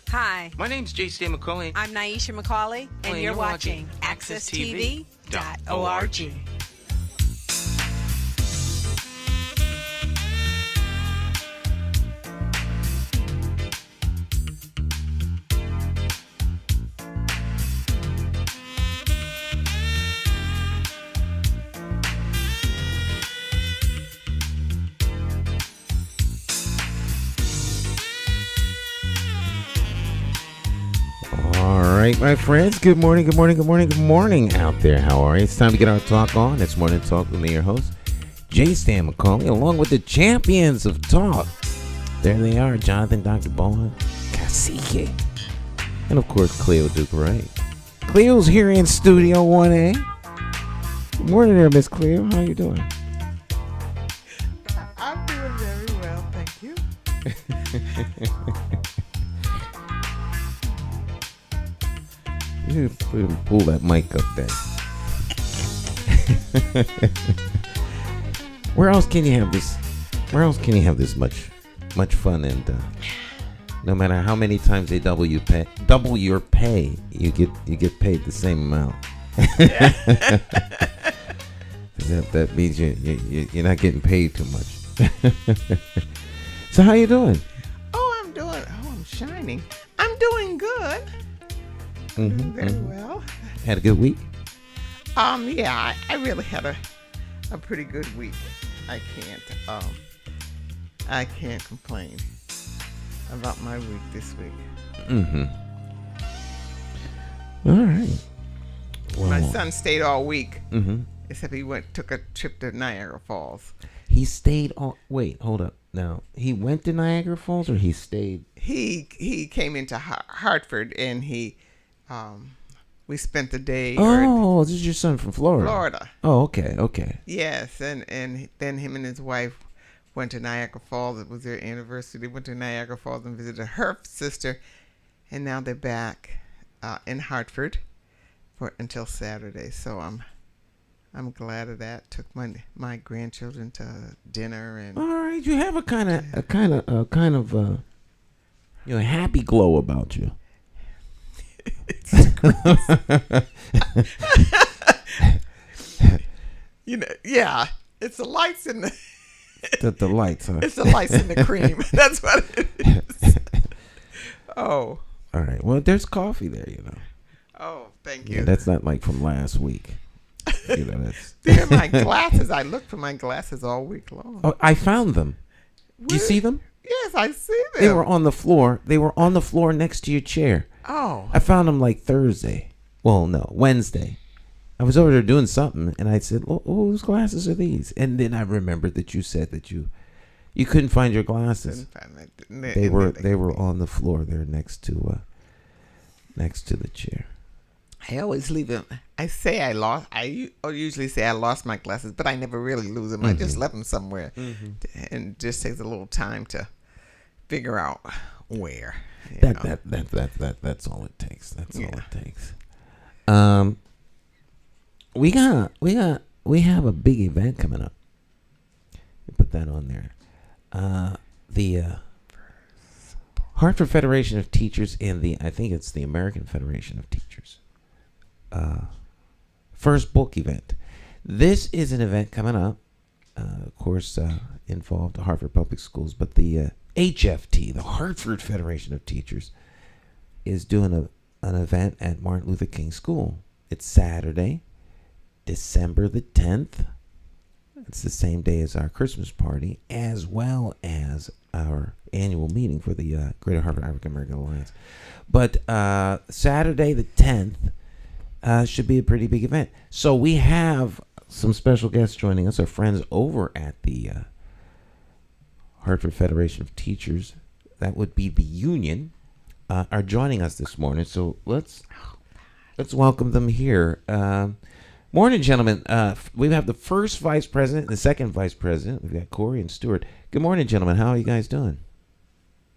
Hi. My name's J.C. McCauley. I'm Naisha McCauley, and you're watching AccessTV.org. All right, my friends. Good morning, good morning, good morning, good morning out there. How are you? It's time to get our talk on. It's Morning Talk with me, your host, J. Stan McCauley, along with the champions of talk. There they are, Jonathan, Dr. Bowen, Cacique, and of course, Cleo Duke-Wright. Cleo's here in Studio 1A. Good morning there, Miss Cleo. How you doing? I'm doing very well, thank you. You pull that mic up there. Where else can you have this? Where else can you have this much fun? And no matter how many times they double your pay, you get paid the same amount. that means you're not getting paid too much. So how you doing? I'm shining. I'm doing good. Doing very well. Had a good week? Yeah, I really had a pretty good week. I can't complain about my week this week. All right. Well, My son stayed all week, except he took a trip to Niagara Falls. He stayed on. Wait, hold up. Now he went to Niagara Falls, or he stayed? He came into Hartford, and we spent the day. Oh, this is your son from Florida. Florida. Oh, okay. Yes, and then him and his wife went to Niagara Falls. It was their anniversary. They went to Niagara Falls and visited her sister, and now they're back in Hartford until Saturday. So I'm glad of that. Took my grandchildren to dinner and. All right, you have a kind of happy glow about you. Yeah, it's the lights in the lights, huh? It's the lights in the cream. That's what it is. Oh. All right. Well, there's coffee there, Oh, thank you. Yeah, that's not like from last week. That's. They're my glasses. I looked for my glasses all week long. Oh, I found them. Did you see them? Yes, I see them. They were on the floor. They were on the floor next to your chair. Oh. I found them like Thursday. Well, no, Wednesday. I was over there doing something, and I said, whose glasses are these? And then I remembered that you said that you couldn't find your glasses. They were on the floor there next to the chair. I always leave them. I usually say I lost my glasses, but I never really lose them. I just left them somewhere, and it just takes a little time to figure out where. That's all it takes. That's all it takes. We have a big event coming up. Put that on there. The Hartford Federation of Teachers and I think it's the American Federation of Teachers. First Book event. This is an event coming up. Of course, involved the Hartford Public Schools, but the HFT, the Hartford Federation of Teachers, is doing an event at Martin Luther King School. It's Saturday, December the 10th. It's the same day as our Christmas party, as well as our annual meeting for the Greater Hartford African American Alliance. But Saturday the 10th should be a pretty big event. So we have some special guests joining us. Our friends over at the Hartford Federation of Teachers, that would be the union, are joining us this morning. So let's Let's welcome them here. Morning, gentlemen. We have the first vice president and the second vice president. We've got Corey and Stuart. Good morning, gentlemen. How are you guys doing?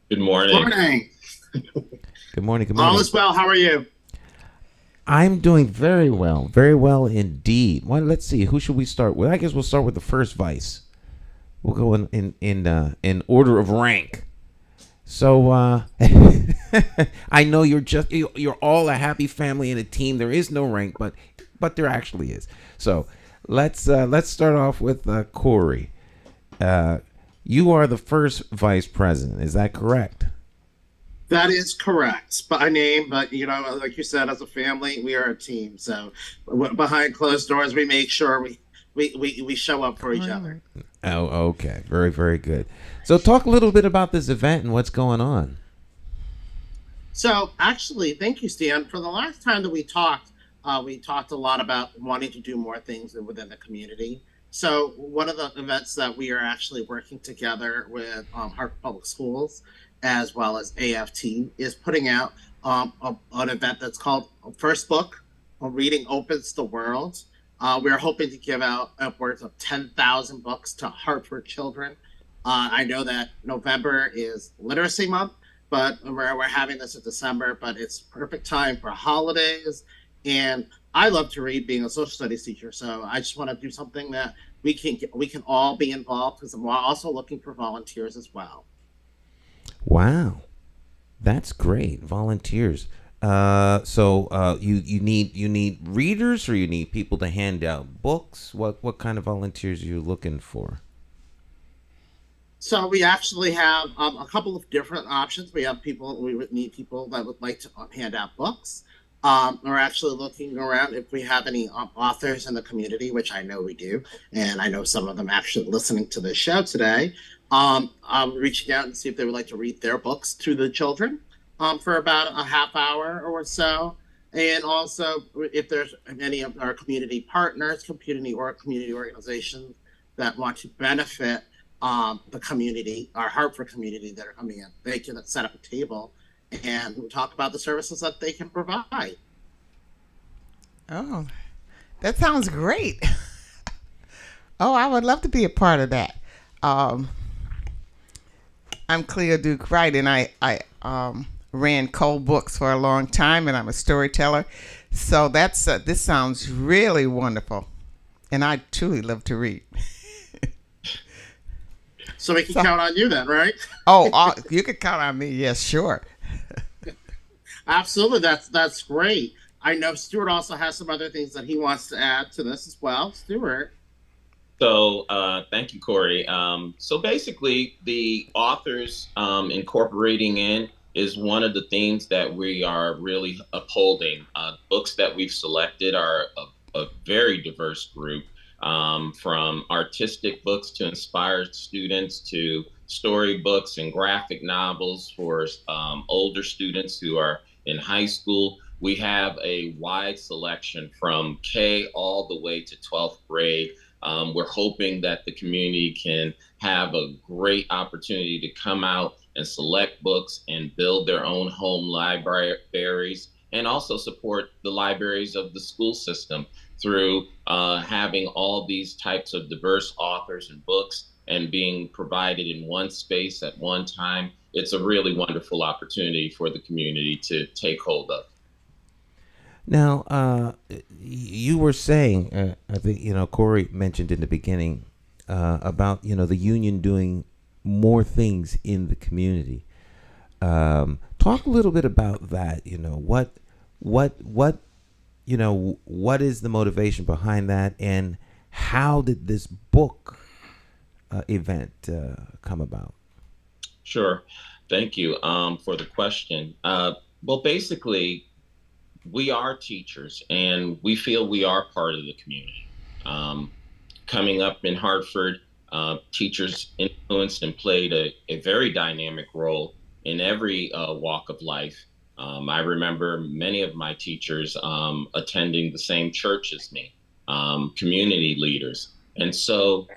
Good morning. Morning. Good morning. Good morning. All is well. How are you? I'm doing very well indeed. Well, let's see. Who should we start with? I guess we'll start with the first vice. We'll go in order of rank. So I know you're all a happy family and a team. There is no rank, but there actually is. So let's start off with Corey. You are the first vice president. Is that correct? That is correct. By name, but like you said, as a family, we are a team. So behind closed doors, we make sure we show up for each other. Oh, okay. Very, very good. So talk a little bit about this event and what's going on. So actually, thank you, Stan. For the last time that we talked a lot about wanting to do more things within the community. So one of the events that we are actually working together with Hartford Public Schools as well as AFT is putting out an event that's called First Book, Reading Opens the World. We're hoping to give out upwards of 10,000 books to Hartford children. I know that November is Literacy Month, but we're having this in December, but it's perfect time for holidays. And I love to read, being a social studies teacher, so I just want to do something that we can all be involved, because I'm also looking for volunteers as well. Wow, that's great. Volunteers. So you need readers, or you need people to hand out books? What kind of volunteers are you looking for? So we actually have a couple of different options. We would need people that would like to hand out books. We're actually looking around if we have any authors in the community, which I know we do, and I know some of them actually listening to this show today. I'm reaching out and see if they would like to read their books to the children for about a half hour or so. And also, if there's any of our community partners, community organizations that want to benefit the community, our Hartford community that are coming in, they can set up a table and we'll talk about the services that they can provide. Oh, that sounds great. Oh, I would love to be a part of that. I'm Cleo Duke-Wright, and I ran Cole Books for a long time, and I'm a storyteller. So this sounds really wonderful, and I truly love to read. So we can count on you then, right? Oh, you can count on me. Yes, sure. Absolutely. That's great. I know Stuart also has some other things that he wants to add to this as well. Stuart. So thank you, Corey. So basically, the authors incorporating in is one of the themes that we are really upholding. Books that we've selected are a very diverse group, from artistic books to inspire students to storybooks and graphic novels for older students who are in high school. We have a wide selection from K all the way to 12th grade. We're hoping that the community can have a great opportunity to come out and select books and build their own home libraries, and also support the libraries of the school system through having all these types of diverse authors and books and being provided in one space at one time. It's a really wonderful opportunity for the community to take hold of. Now, you were saying, I think, Corey mentioned in the beginning about, the union doing more things in the community. Talk a little bit about that. What is the motivation behind that, and how did this book event come about? Sure. Thank you for the question. Well, basically, we are teachers, and we feel we are part of the community. Coming up in Hartford, teachers influenced and played a very dynamic role in every walk of life. I remember many of my teachers attending the same church as me, community leaders. And so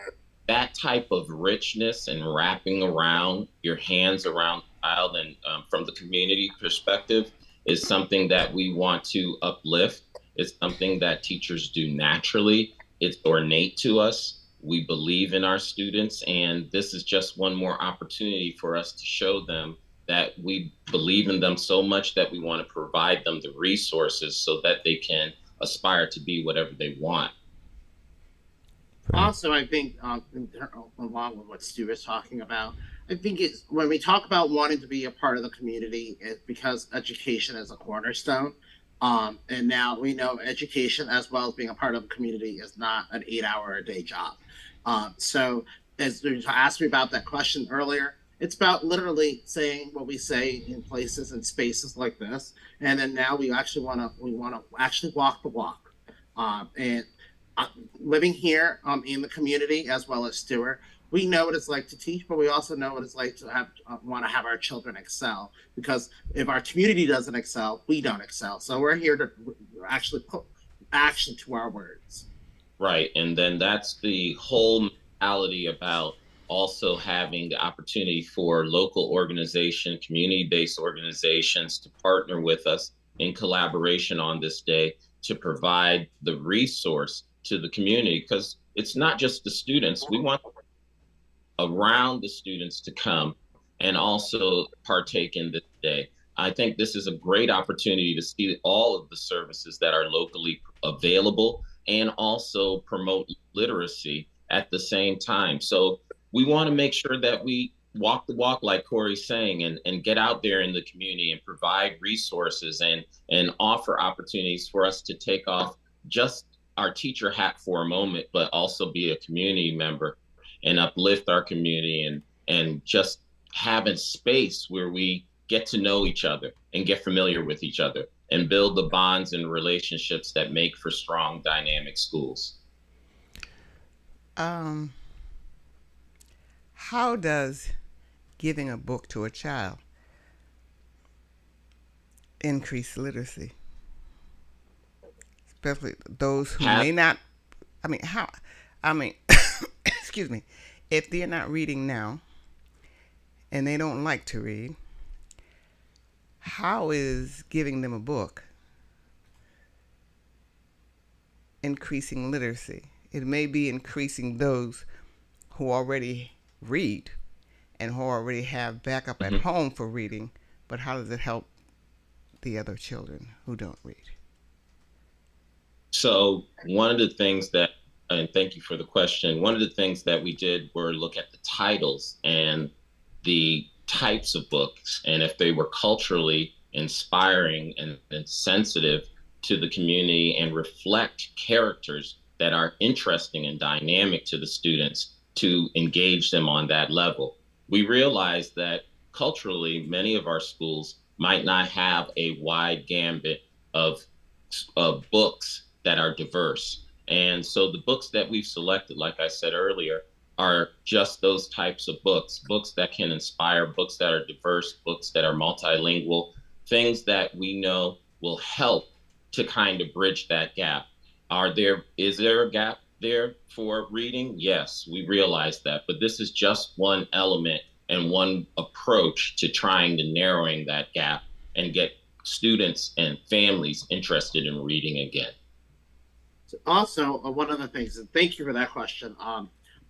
that type of richness and wrapping around your hands around the child and from the community perspective is something that we want to uplift. It's something that teachers do naturally. It's ornate to us. We believe in our students, and this is just one more opportunity for us to show them that we believe in them so much that we want to provide them the resources so that they can aspire to be whatever they want. Also, I think, along with what Stuart's talking about, I think it's when we talk about wanting to be a part of the community, it's because education is a cornerstone. And now we know education, as well as being a part of a community, is not an 8-hour a day job. So, as you asked me about that question earlier, it's about literally saying what we say in places and spaces like this, and then now we want to actually walk the walk, and living here in the community as well as Stuart, we know what it's like to teach, but we also know what it's like to want to have our children excel, because if our community doesn't excel, we don't excel. So we're here to actually put action to our words. Right. And then that's the whole mentality about also having the opportunity for local organization, community-based organizations to partner with us in collaboration on this day to provide the resource to the community, because it's not just the students. We want around the students to come and also partake in this day. I think this is a great opportunity to see all of the services that are locally available and also promote literacy at the same time. So we want to make sure that we walk the walk, like Corey's saying, and get out there in the community and provide resources and offer opportunities for us to take off just our teacher hat for a moment, but also be a community member and uplift our community and just have a space where we get to know each other and get familiar with each other and build the bonds and relationships that make for strong, dynamic schools. How does giving a book to a child increase literacy? Especially those who may not, excuse me, if they're not reading now and they don't like to read, how is giving them a book increasing literacy? It may be increasing those who already read and who already have backup at home for reading, but how does it help the other children who don't read? So one of the things that, and thank you for the question, one of the things that we did were look at the titles and the types of books, and if they were culturally inspiring and sensitive to the community and reflect characters that are interesting and dynamic to the students, to engage them on that level. We realized that culturally, many of our schools might not have a wide gambit of books that are diverse. And so the books that we've selected, like I said earlier, are just those types of books that can inspire, books that are diverse, books that are multilingual, things that we know will help to kind of bridge that gap. Is there a gap there for reading? Yes, we realize that, but this is just one element and one approach to trying to narrowing that gap and get students and families interested in reading again. Also, one of the things, and thank you for that question.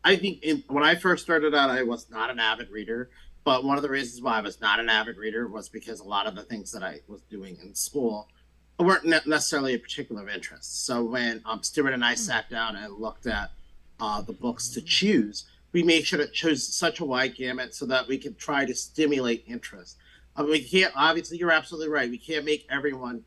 I think when I first started out, I was not an avid reader, but one of the reasons why I was not an avid reader was because a lot of the things that I was doing in school weren't necessarily a particular interest. So when Stuart and I sat down and looked at the books to choose, we made sure to choose such a wide gamut so that we could try to stimulate interest. We can't, obviously, you're absolutely right. We can't make everyone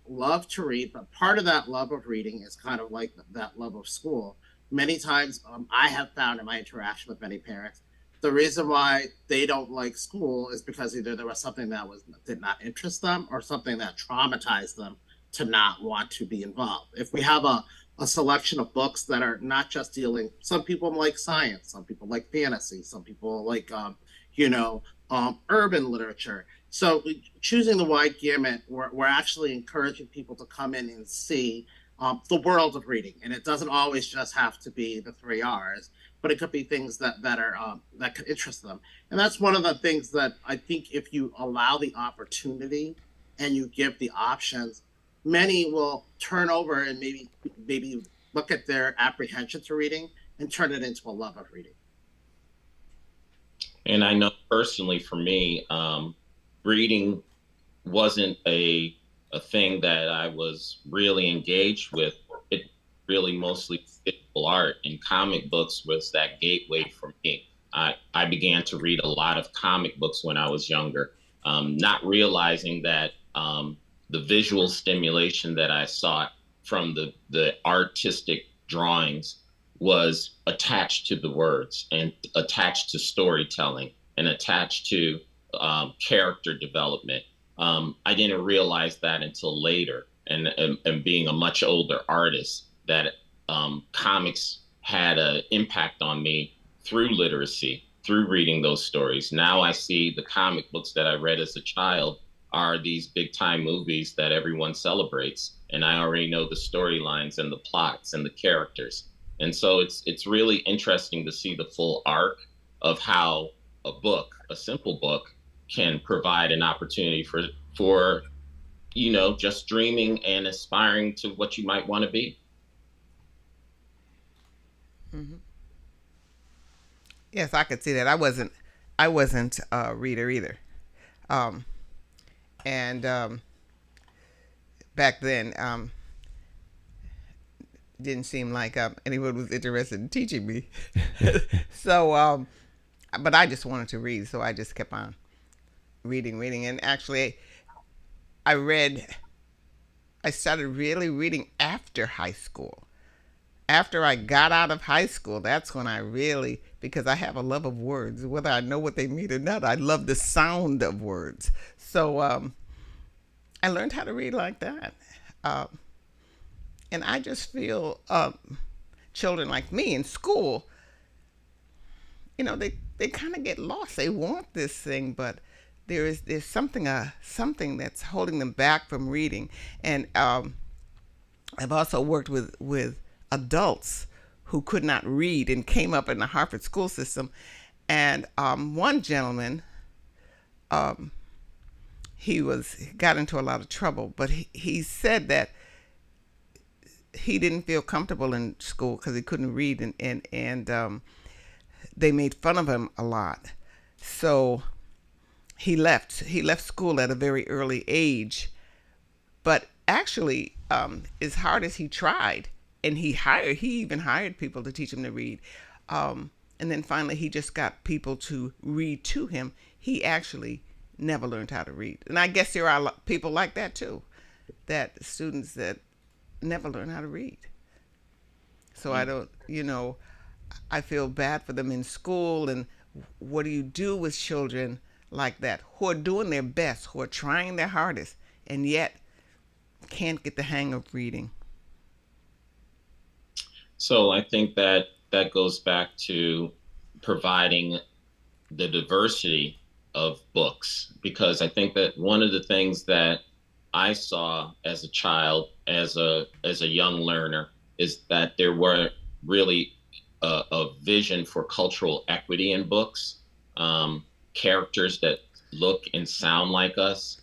love to read, but part of that love of reading is kind of like that love of school. Many times I have found in my interaction with many parents, the reason why they don't like school is because either there was something that did not interest them or something that traumatized them to not want to be involved. If we have a selection of books that are not just dealing, some people like science, some people like fantasy, some people like, urban literature. So choosing the wide gamut, we're actually encouraging people to come in and see the world of reading. And it doesn't always just have to be the 3 R's, but it could be things that could interest them. And that's one of the things that I think if you allow the opportunity and you give the options, many will turn over and maybe look at their apprehension to reading and turn it into a love of reading. And I know personally for me, reading wasn't a thing that I was really engaged with. It really mostly visual art, and comic books was that gateway for me. I began to read a lot of comic books when I was younger, not realizing that the visual stimulation that I sought from the artistic drawings was attached to the words and attached to storytelling and attached to character development. I didn't realize that until later, and being a much older artist, that comics had an impact on me through literacy, through reading those stories. Now I see the comic books that I read as a child are these big time movies that everyone celebrates, and I already know the storylines and the plots and the characters. And so it's really interesting to see the full arc of how a book, a simple book, can provide an opportunity for just dreaming and aspiring to what you might want to be. Mm-hmm. Yes, I could see that. I wasn't a reader either, and back then didn't seem like anyone was interested in teaching me. So, but I just wanted to read, so I just kept on reading, and actually, I started really reading after high school. After I got out of high school, that's when I really, because I have a love of words, whether I know what they mean or not, I love the sound of words. So I learned how to read like that. And I just feel children like me in school, they kind of get lost. They want this thing, but there's something that's holding them back from reading. And I've also worked with adults who could not read and came up in the Hartford school system. And one gentleman, he got into a lot of trouble, but he said that he didn't feel comfortable in school because he couldn't read, and they made fun of him a lot. So he left school at a very early age. But actually, as hard as he tried, and he even hired people to teach him to read, and then finally he just got people to read to him. He actually never learned how to read. And I guess there are people like that too, that students that never learn how to read. So I don't, I feel bad for them in school. And what do you do with children like that who are doing their best, who are trying their hardest, and yet can't get the hang of reading? So I think that goes back to providing the diversity of books, because I think that one of the things that I saw as a child, as a young learner, is that there were really a vision for cultural equity in books, characters that look and sound like us,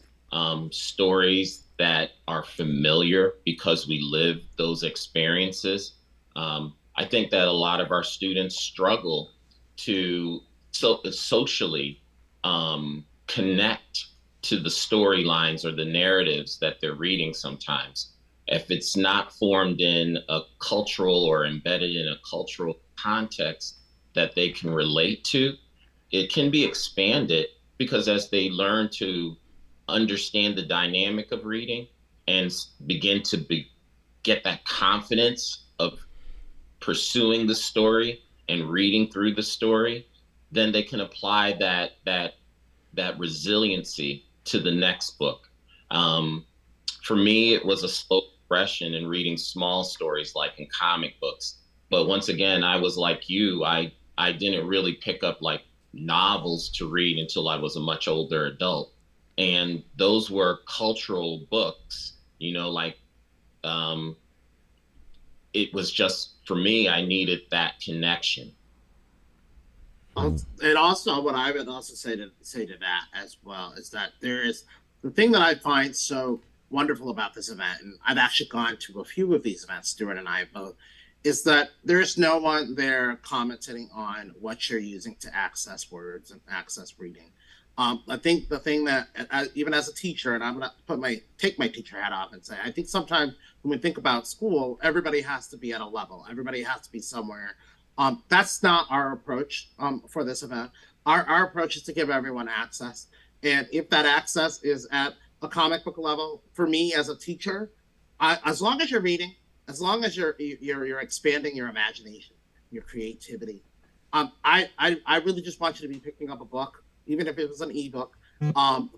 stories that are familiar because we live those experiences. I think that a lot of our students struggle to socially connect to the storylines or the narratives that they're reading sometimes. If it's not formed in a cultural or embedded in a cultural context that they can relate to, it can be expanded, because as they learn to understand the dynamic of reading and begin to get that confidence of pursuing the story and reading through the story, then they can apply that resiliency to the next book. For me, it was a slow progression in reading small stories like in comic books. But once again, I was like you, I didn't really pick up like novels to read until I was a much older adult. And those were cultural books, like it was just, for me, I needed that connection. And also, what I would also say to that as well is that there is the thing that I find so wonderful about this event, and I've actually gone to a few of these events, Stuart and I both, is that there's no one there commenting on what you're using to access words and access reading. I think the thing that, even as a teacher, and I'm going to take my teacher hat off and say, I think sometimes when we think about school, everybody has to be at a level. Everybody has to be somewhere. That's not our approach for this event. Our approach is to give everyone access. And if that access is at a comic book level, for me as a teacher, as long as you're reading, as long as you're expanding your imagination, your creativity, I really just want you to be picking up a book, even if it was an ebook.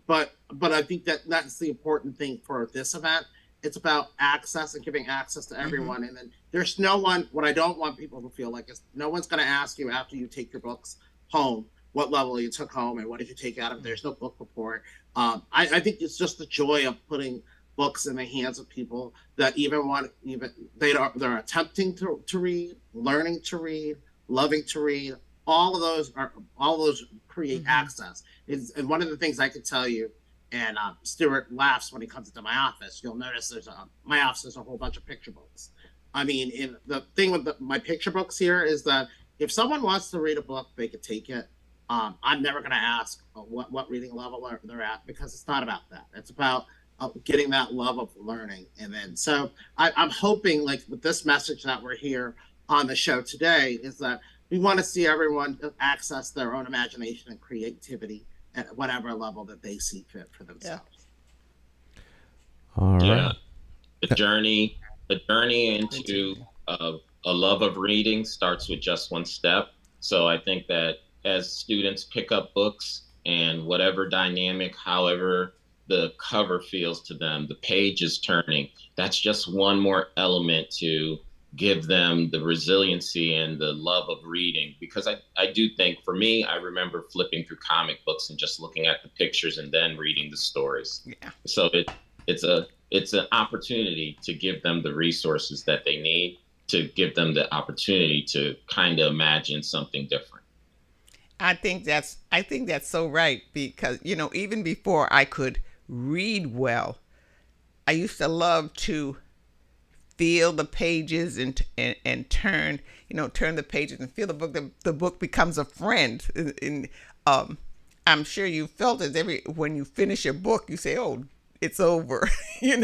But I think that's the important thing for this event. It's about access and giving access to everyone. And then there's no one, what I don't want people to feel like is no one's going to ask you after you take your books home, what level you took home and what did you take out of it. There's no book report. I think it's just the joy of putting books in the hands of people that they're attempting to read, learning to read, loving to read. All of those create access. And one of the things I can tell you, and Stuart laughs when he comes into my office, you'll notice my office is a whole bunch of picture books. I mean, the thing with my picture books here is that if someone wants to read a book, they could take it. I'm never going to ask what reading level they're at, because it's not about that. It's about getting that love of learning. And then, so I'm hoping, like with this message that we're here on the show today, is that we want to see everyone access their own imagination and creativity at whatever level that they see fit for themselves. Yeah. All right. Yeah. The journey into a love of reading starts with just one step. So I think that as students pick up books, and whatever dynamic, however the cover feels to them, the page is turning, that's just one more element to give them the resiliency and the love of reading. Because I do think, for me, I remember flipping through comic books and just looking at the pictures and then reading the stories. Yeah. So it's an opportunity to give them the resources that they need, to give them the opportunity to kind of imagine something different. I think that's so right, because, even before I could read well, I used to love to feel the pages and turn the pages and feel the book. The book becomes a friend. And I'm sure you felt it when you finish your book, you say, "Oh, it's over." you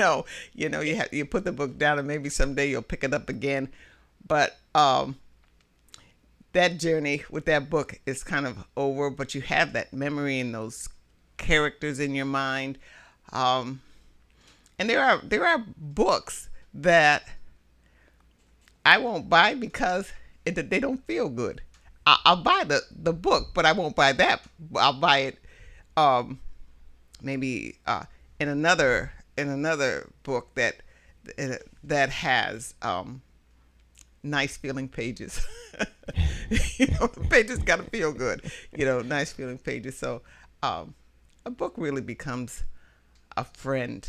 put the book down, and maybe someday you'll pick it up again. But that journey with that book is kind of over, but you have that memory and those characters in your mind. And there are books that I won't buy because they don't feel good. I'll buy the book, but I won't buy that. I'll buy it maybe in another book that has nice feeling pages. The pages got to feel good. Nice feeling pages. So a book really becomes a friend.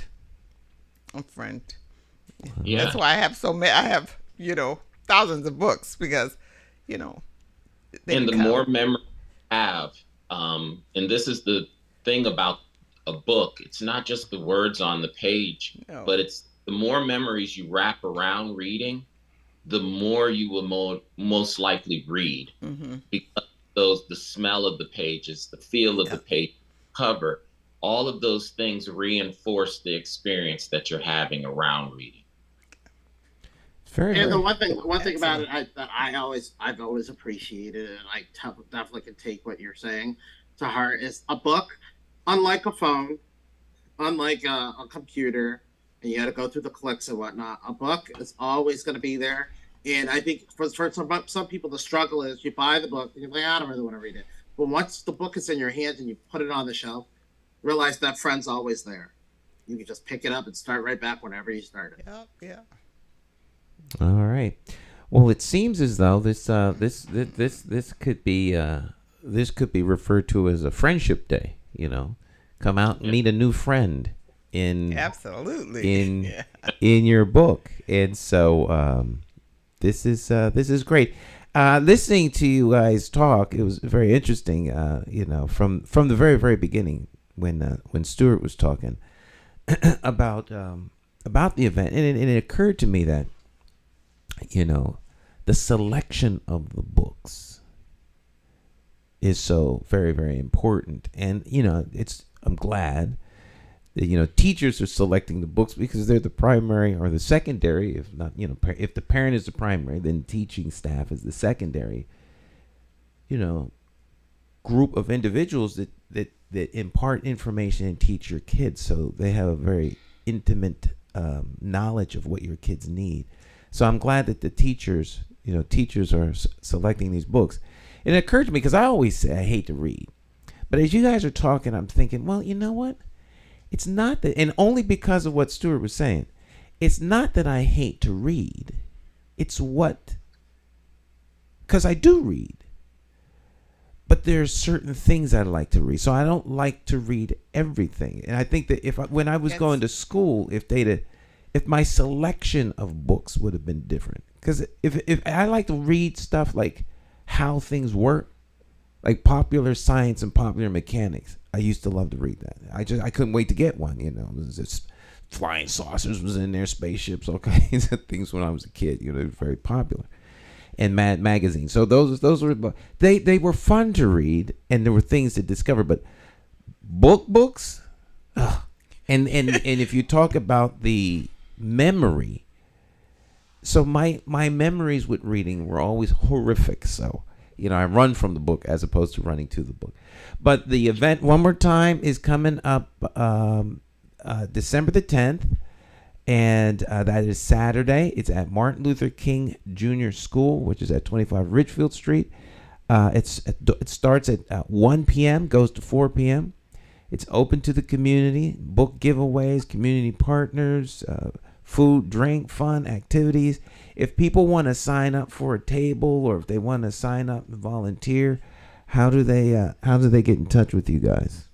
Yeah. That's why I have so many. I have thousands of books, because and the more memory you have, and this is the thing about a book, it's not just the words on the page, but it's the more memories you wrap around reading, the more you will most likely read. Because the smell of the pages, the feel of the page cover, all of those things reinforce the experience that you're having around reading. And the one thing about it that I've always appreciated, and I definitely can take what you're saying to heart, is a book, unlike a phone, unlike a computer, and you got to go through the clicks and whatnot. A book is always going to be there. And I think for some people, the struggle is you buy the book and you're like, I don't really want to read it. But once the book is in your hands and you put it on the shelf, realize that friend's always there. You can just pick it up and start right back whenever you started. Yeah. All right. Well, it seems as though this could be referred to as a friendship day. Come out and meet a new friend in your book, and so this is great. Listening to you guys talk, it was very interesting. From the very, very beginning, when Stuart was talking about the event, and it occurred to me that, you know, the selection of the books is so very, very important. And, you know, I'm glad that, you know, teachers are selecting the books because they're the primary or the secondary, if not, you know, if the parent is the primary, then teaching staff is the secondary, you know, group of individuals that impart information and teach your kids, so they have a very intimate knowledge of what your kids need. So I'm glad that the teachers are selecting these books. And it occurred to me, because I always say I hate to read, but as you guys are talking, I'm thinking, well, you know what? It's not that, and only because of what Stuart was saying, it's not that I hate to read. It's because I do read. But there's certain things I like to read. So I don't like to read everything. And I think that when I was going to school, if my selection of books would have been different. Because if I like to read stuff like how things work, like popular science and popular mechanics, I used to love to read that. I couldn't wait to get one. You know, there's just flying saucers was in there, spaceships, all kinds of things when I was a kid. You know, they were very popular. And magazines. So those were they were fun to read, and there were things to discover. But books, and if you talk about the memory, so my memories with reading were always horrific. So, you know, I run from the book as opposed to running to the book. But the event, one more time, is coming up December the 10th. And that is Saturday. It's at Martin Luther King Jr. School, which is at 25 Ridgefield Street. It starts at 1 p.m., goes to 4 p.m. It's open to the community, book giveaways, community partners, food, drink, fun, activities. If people want to sign up for a table, or if they want to sign up and volunteer, how do they get in touch with you guys?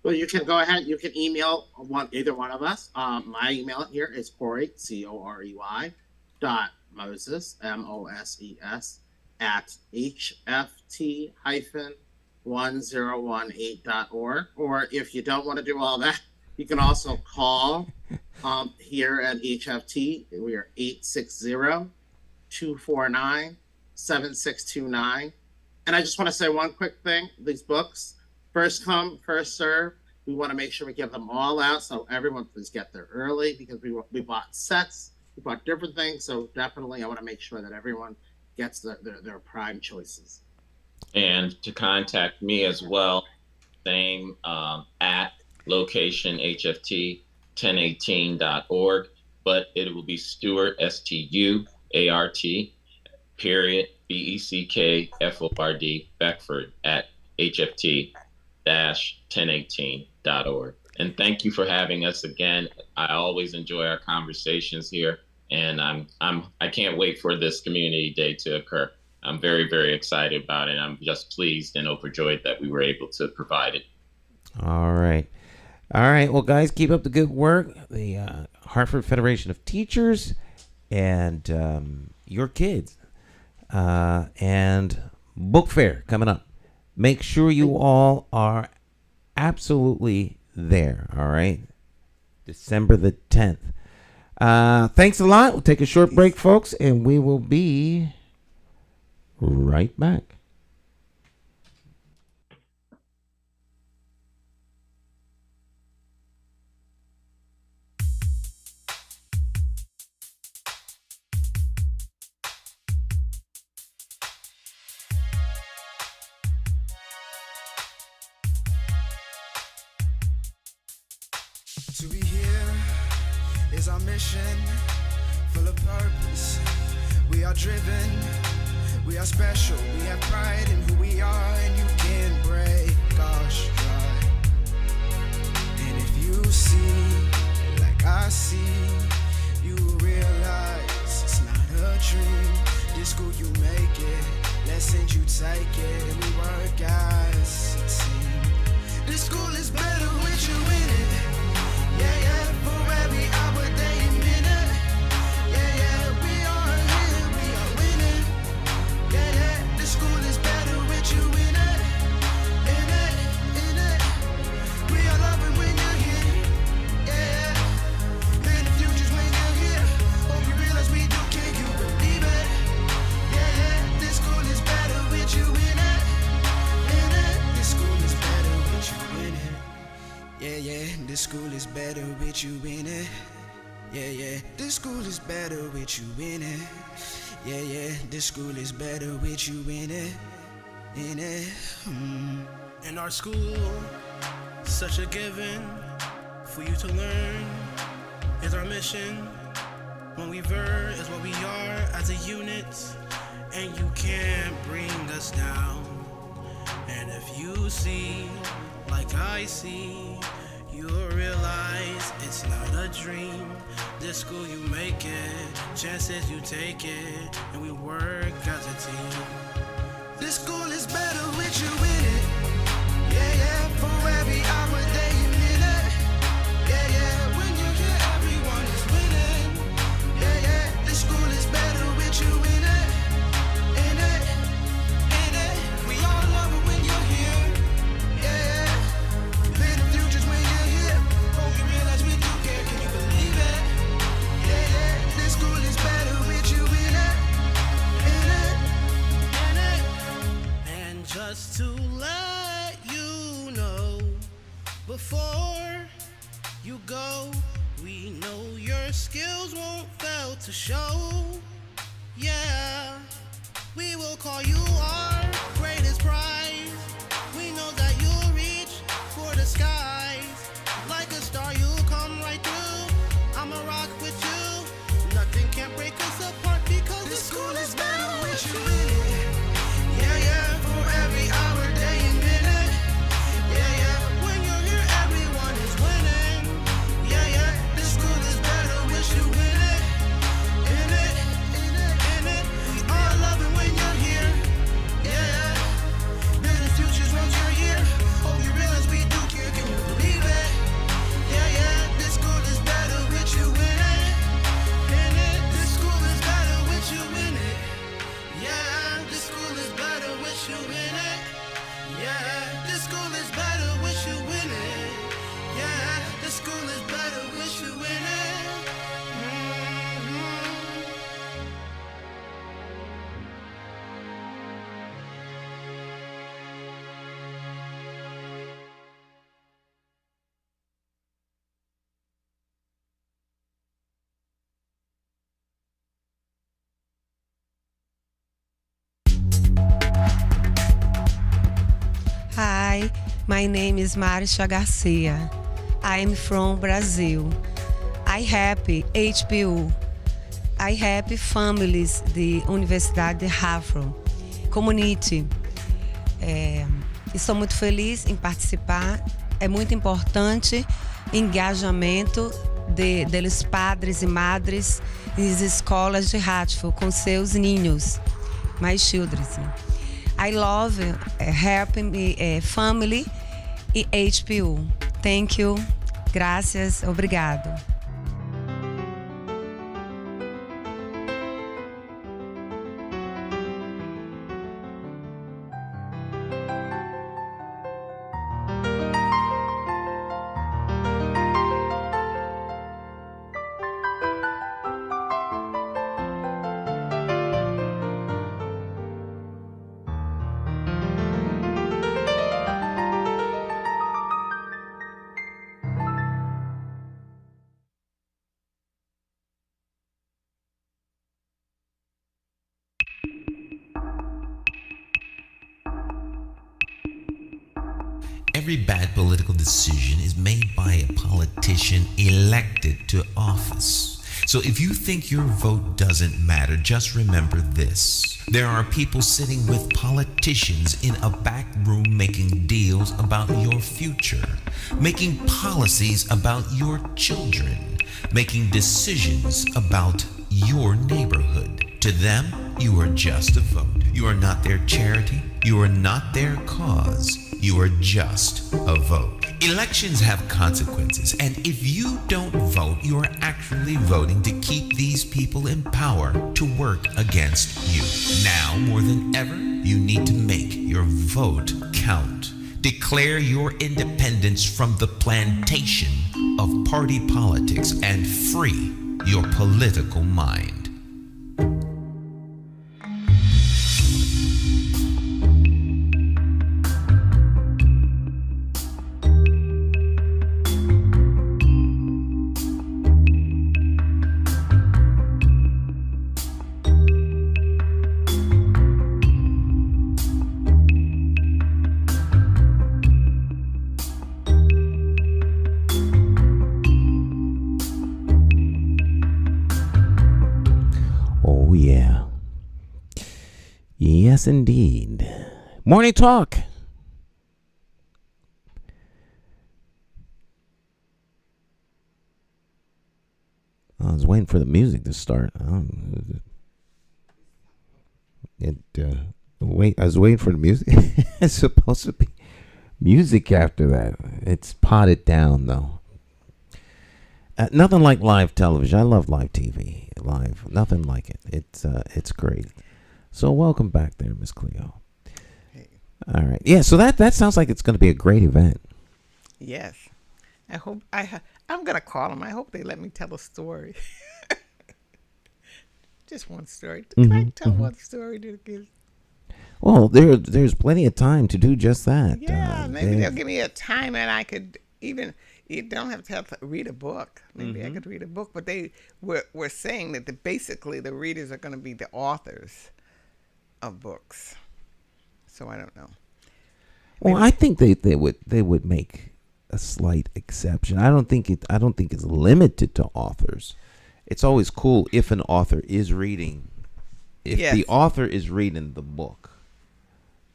Well, you can go ahead. You can email either one of us. My email here is Corey, Corey, .Moses, Moses, at hft-1018.org. Or if you don't want to do all that, you can also call here at HFT. We are 860-249-7629. And I just want to say one quick thing. These books, first come, first serve. We want to make sure we get them all out, so everyone please get there early, because we bought sets, we bought different things. So definitely, I want to make sure that everyone gets their prime choices. And to contact me as well, same at location hft1018.org, but it will be Stuart, Stuart, period, Beckford, Beckford at hft-1018.org. And thank you for having us again. I always enjoy our conversations here, and I can't wait for this community day to occur. I'm very, very excited about it. I'm just pleased and overjoyed that we were able to provide it. All right. Well, guys, keep up the good work. The Hartford Federation of Teachers and your kids. And book fair coming up. Make sure you all are absolutely there. All right. December the 10th. Thanks a lot. We'll take a short break, folks, and we will be right back. To be here is our mission, full of purpose. We are driven, we are special, we have pride in who we are, and you can't break our stride. And if you see, like I see, you will realize it's not a dream. This school you make it, lessons you take it, and we work as a team. This school is better with you in it. Yeah, for every hour, day, and minute. Yeah, we are here, we are winning. Yeah, the school is better with you in it. school is better with you in it. Yeah, yeah, this school is better with you in it. In it. In our school, such a given for you to learn is our mission. When we ver is what we are as a unit, and you can't bring us down. And if you see like I see, you'll realize it's not a dream. This school you make it, chances you take it, and we work as a team. This school is better with you in it. Yeah, yeah, for every hour, day, and minute. Yeah, yeah, when you hear everyone is winning. Yeah, yeah, this school is better with you in it. In it, in it. We all love it when you're here. Yeah, yeah. Better futures when you're here. Hope you realize we do care. Can you believe it? Yeah, yeah. This school is better with you in it. In it, in it. And just to let you know, before you go, we know your skills won't fail to show. Yeah, we will call you our greatest prize. We know that you'll reach for the skies. Like a star, you'll come right through. I'ma rock with you. Nothing can break us apart because This school is better with you in it. Yeah, yeah, for every hour, day, and minute. Yeah, yeah, when you're here, everyone is winning. Yeah, yeah, this school is better with you in it. In it, in it, in it. We all love it when you're here. Yeah, yeah, better futures once you're here. Hope you realize we do care. Can you believe it? Yeah, yeah, this school is better with you in it. In it, this school is better with you in it. Yeah, this school is better with you in it. Yeah, this school is better with you in it. Yeah, this school is better with you in it. Hi, my name is Marisha Garcia. I am from Brazil. I help HPU. I help families da Universidade de Hartford Community. Estou muito feliz em participar. É muito importante o engajamento dos padres e madres nas escolas de Hartford com seus ninhos, my children. I love helping family e HPU. Thank you. Gracias. Obrigado. Every bad political decision is made by a politician elected to office. So if you think your vote doesn't matter, just remember this. There are people sitting with politicians in a back room making deals about your future, making policies about your children, making decisions about your neighborhood. To them, you are just a vote. You are not their charity. You are not their cause. You are just a vote. Elections have consequences, and if you don't vote, you are actually voting to keep these people in power to work against you. Now, more than ever, you need to make your vote count. Declare your independence from the plantation of party politics and free your political mind. Yes, indeed. Morning talk. I was waiting for the music to start. I was waiting for the music. It's supposed to be music after that. It's potted down though. Nothing like live television. I love live TV. Live, nothing like it. It's great. So welcome back there, Miss Cleo. Hey. All right. Yeah. So that sounds like it's going to be a great event. Yes. I hope I'm gonna call them. I hope they let me tell a story. Just one story. Can I tell one story to the kids? Well, there's plenty of time to do just that. Yeah, maybe they'll give me a time and I could even. You don't have to read a book. Maybe I could read a book, but they were saying that basically the readers are going to be the authors of books. So I don't know. Well, I think they would make a slight exception. I don't think it's limited to authors. It's always cool if an author is reading. If the author is reading the book,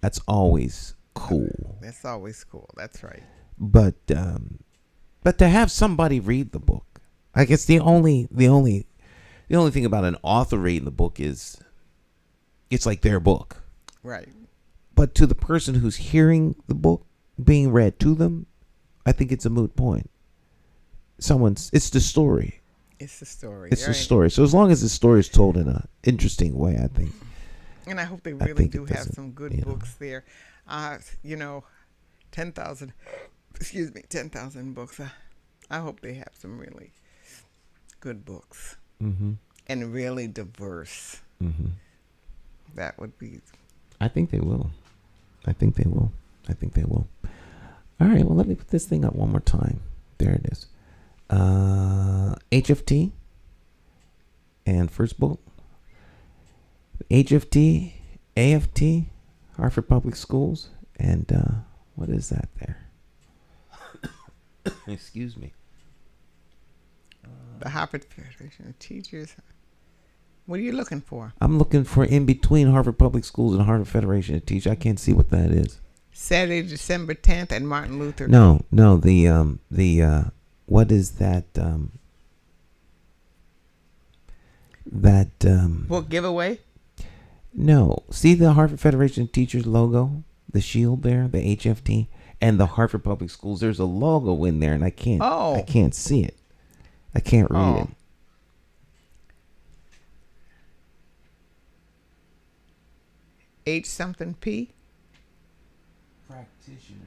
that's always cool. That's always cool. That's right. But to have somebody read the book, I guess the only thing about an author reading the book is it's like their book. Right. But to the person who's hearing the book being read to them, I think it's a moot point. It's the story. It's the story. It's the story. So as long as the story is told in an interesting way, I think. And I hope they really do have some good books there. 10,000 books. I hope they have some really good books. Mm-hmm. And really diverse. Mm-hmm. That would be. I think they will. All right, well, let me put this thing up one more time. There it is. HFT and First Book. HFT, AFT, Hartford Public Schools, and what is that there? Excuse me. The Hartford Federation of Teachers. What are you looking for? I'm looking for in between Hartford Public Schools and Hartford Federation of Teachers. I can't see what that is. Saturday, December 10th at Martin Luther. No, the what is that? Book giveaway? No. See the Hartford Federation of Teachers logo? The shield there, the HFT, and the Hartford Public Schools. There's a logo in there, and I can't see it. I can't read it. H something P? Practitioners.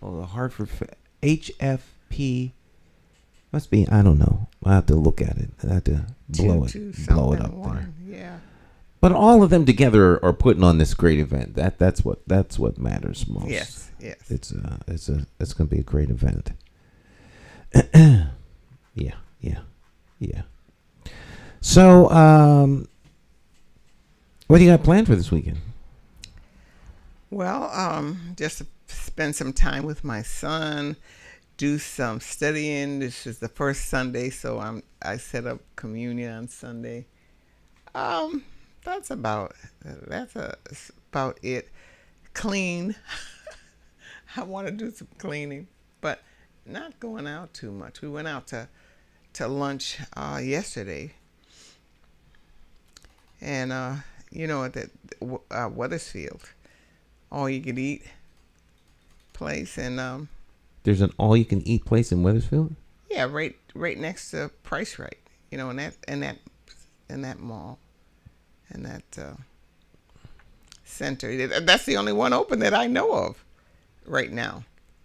Oh, the Hartford HFP must be. I don't know. I have to look at it. I have to blow it up there. Yeah. But all of them together are putting on this great event. That's what matters most. Yes. It's going to be a great event. Yeah. So, what do you got planned for this weekend? Well, just to spend some time with my son, do some studying. This is the first Sunday, so I set up communion on Sunday. That's about it. Clean. I want to do some cleaning, but not going out too much. We went out to lunch yesterday, and at Wethersfield, all you could eat place, and there's an all you can eat place in Wethersfield. Yeah, right next to Price Right, in that mall, in that center. That's the only one open that I know of right now.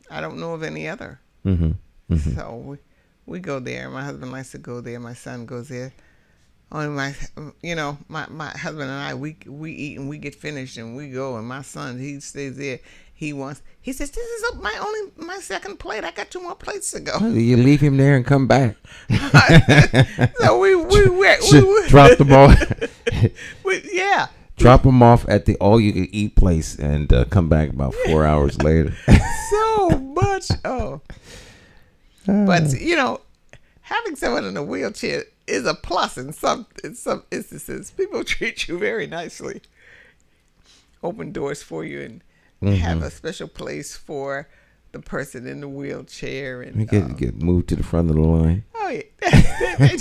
I don't know of any other. Mm-hmm. Mm-hmm. So we go there. My husband likes to go there. My son goes there. Only my husband and I, we eat and we get finished and we go. And my son, he stays there. He says, "This is my second plate. I got 2 more plates to go." You leave him there and come back. So we drop them off. Yeah. Drop them off at the all you can eat place and come back about 4 hours later. So much. But having someone in a wheelchair is a plus in some instances. People treat you very nicely, open doors for you, and have a special place for the person in the wheelchair. And you get moved to the front of the line. Oh yeah, they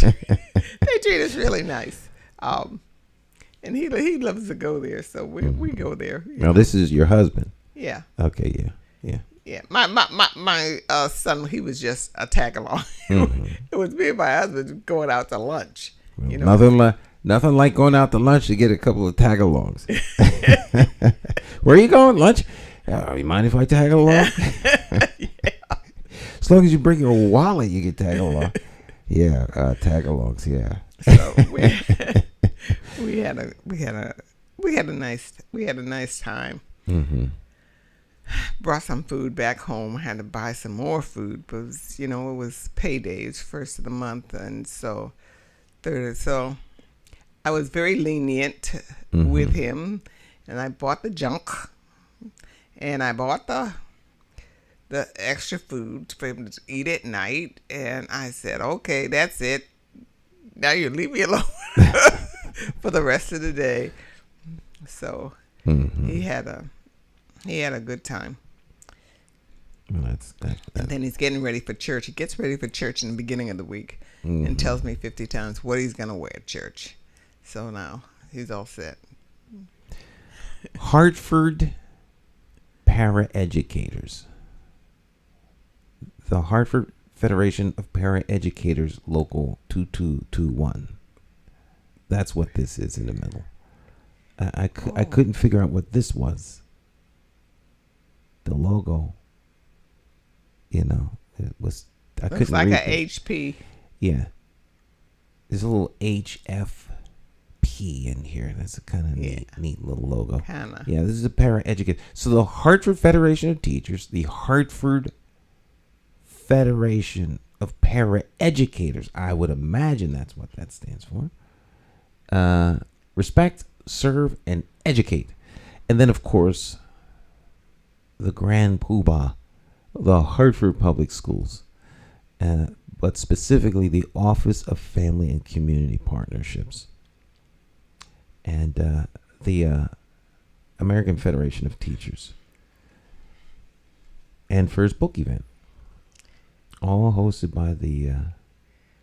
treat us really nice. And he loves to go there, so we go there. Now this is your husband. Yeah. Okay. Yeah. Yeah. My son, he was just a tag along. It was me and my husband going out to lunch. Well, you know, nothing like going out to lunch to get a couple of tag-alongs. Where are you going? Lunch? You mind if I tag along? Yeah. As long as you bring your wallet, you get tag along. Yeah, tag-alongs. Yeah. So we had a nice time. Brought some food back home. Had to buy some more food because it was paydays, first of the month, and so I was very lenient with him, and I bought the junk, and I bought the extra food for him to eat at night, and I said, okay, that's it. Now you leave me alone for the rest of the day. So he had a good time. Well, and then he's getting ready for church. He gets ready for church in the beginning of the week and tells me 50 times what he's going to wear at church. So now he's all set. Hartford Paraeducators. The Hartford Federation of Paraeducators, Local 2221. That's what this is in the middle. I couldn't figure out what this was. The logo, it was. I Looks couldn't like read a it. HP. Yeah, there's a little HFP in here. That's a kind of neat little logo. Kinda. Yeah, this is a paraeducator. So the Hartford Federation of Teachers, the Hartford Federation of Paraeducators. I would imagine that's what that stands for. Respect, serve, and educate. And then, of course, the grand poobah, the Hartford Public Schools, but specifically the Office of Family and Community Partnerships, and the American Federation of Teachers, and First Book event, all hosted by the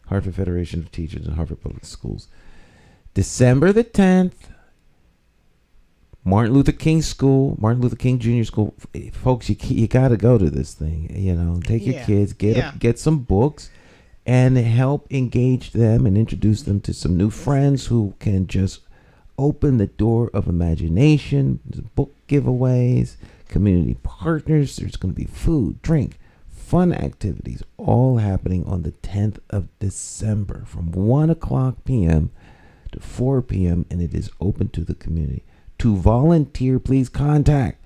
Hartford Federation of Teachers and Hartford Public Schools. December the 10th, Martin Luther King Jr. School. Folks, you got to go to this thing. Take your kids, get some books, and help engage them and introduce them to some new friends who can just open the door of imagination. There's book giveaways, community partners. There's going to be food, drink, fun activities, all happening on the 10th of December from 1 o'clock p.m. to 4 p.m., and it is open to the community. To volunteer, please contact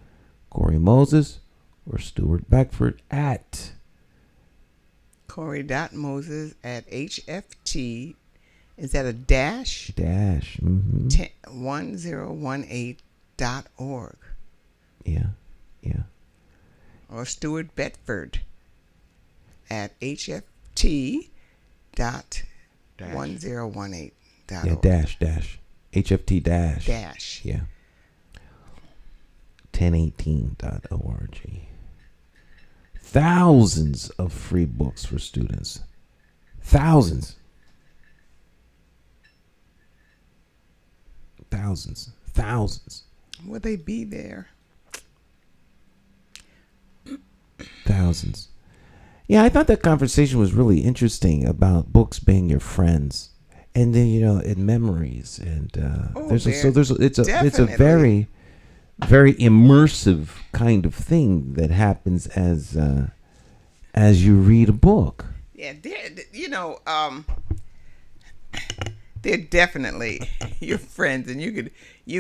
Corey Moses or Stuart Beckford at Corey.Moses at HFT. Is that a dash? Dash. 1018.org. Yeah. Or Stuart Beckford at HFT.1018.org. Yeah, dash. HFT dash. Dash. Yeah. 1018.org. Thousands of free books for students. Thousands. Will they be there? Thousands. Yeah, I thought that conversation was really interesting about books being your friends, and then in memories, and it's a very, very immersive kind of thing that happens as you read a book. Yeah, they're definitely your friends, and you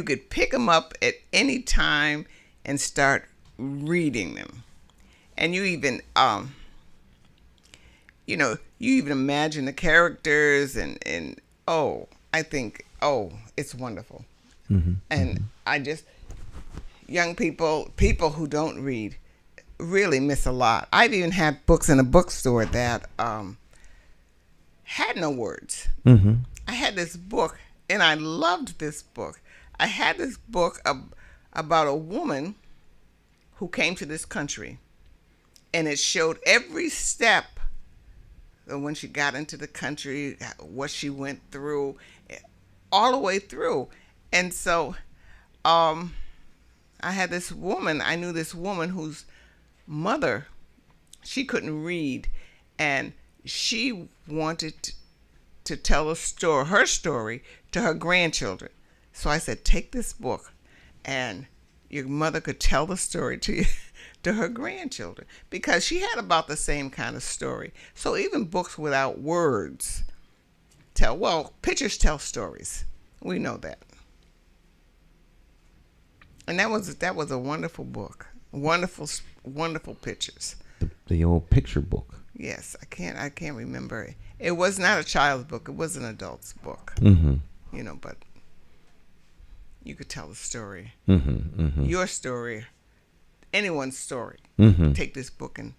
could pick them up at any time and start reading them, and you even you even imagine the characters, and I think it's wonderful. And I just, young people who don't read really miss a lot. I've even had books in a bookstore that had no words. Mm-hmm. I had this book, and I loved this book. I had this book about a woman who came to this country, and it showed every step when she got into the country, what she went through, all the way through. And so I had this woman, I knew this woman whose mother, she couldn't read, and she wanted to tell her story to her grandchildren. So I said, take this book, and your mother could tell the story to you, to her grandchildren, because she had about the same kind of story. So even books without words pictures tell stories. We know that. And that was a wonderful book. Wonderful pictures. The old picture book. Yes, I can't remember it. It was not a child's book. It was an adult's book. Mm-hmm. But you could tell the story. Mm-hmm. Mm-hmm. Your story, anyone's story. Mm-hmm. Take this book and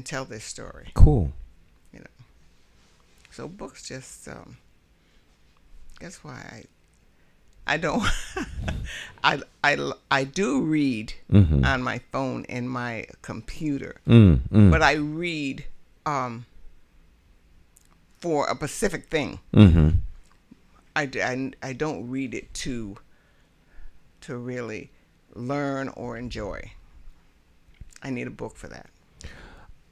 tell their story. Cool. So books just that's why I don't I do read mm-hmm. on my phone and my computer, mm-hmm. but I read for a specific thing. Mm-hmm. I don't read it to really learn or enjoy. I need a book for that.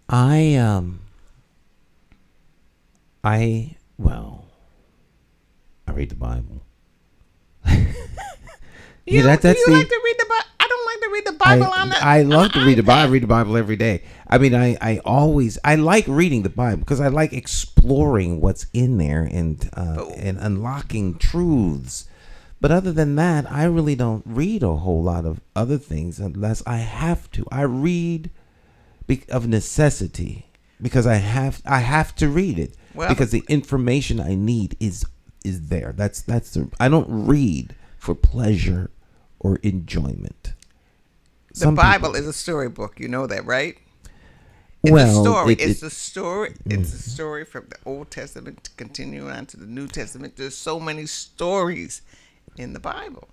I read the Bible. You like to read the Bible? I don't like to read the Bible. I love to read the Bible. I read the Bible every day. I mean, I like reading the Bible because I like exploring what's in there and unlocking truths. But other than that, I really don't read a whole lot of other things unless I have to. I read of necessity because I have to read it because the information I need is there. I don't read for pleasure or enjoyment. The Bible is a storybook. You know that, right? It's Well, a story. it's a story. It's a story from the Old Testament to continue on to the New Testament. There's so many stories in the Bible.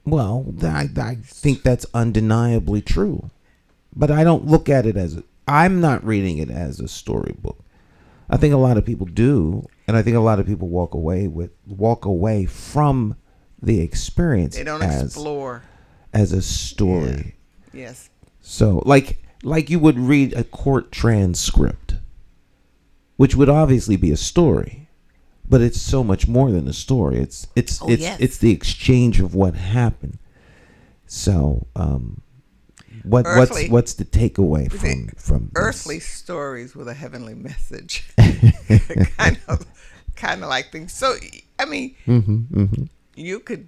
Well, I think that's undeniably true. But I don't look at it I'm not reading it as a storybook. I think a lot of people do, and I think a lot of people walk away from the experience. They don't explore as a story. Yeah. Yes. So, like you would read a court transcript, which would obviously be a story, but it's so much more than a story. It's the exchange of what happened. So, what's the takeaway from earthly stories with a heavenly message? kind of like things. So I mean, you could.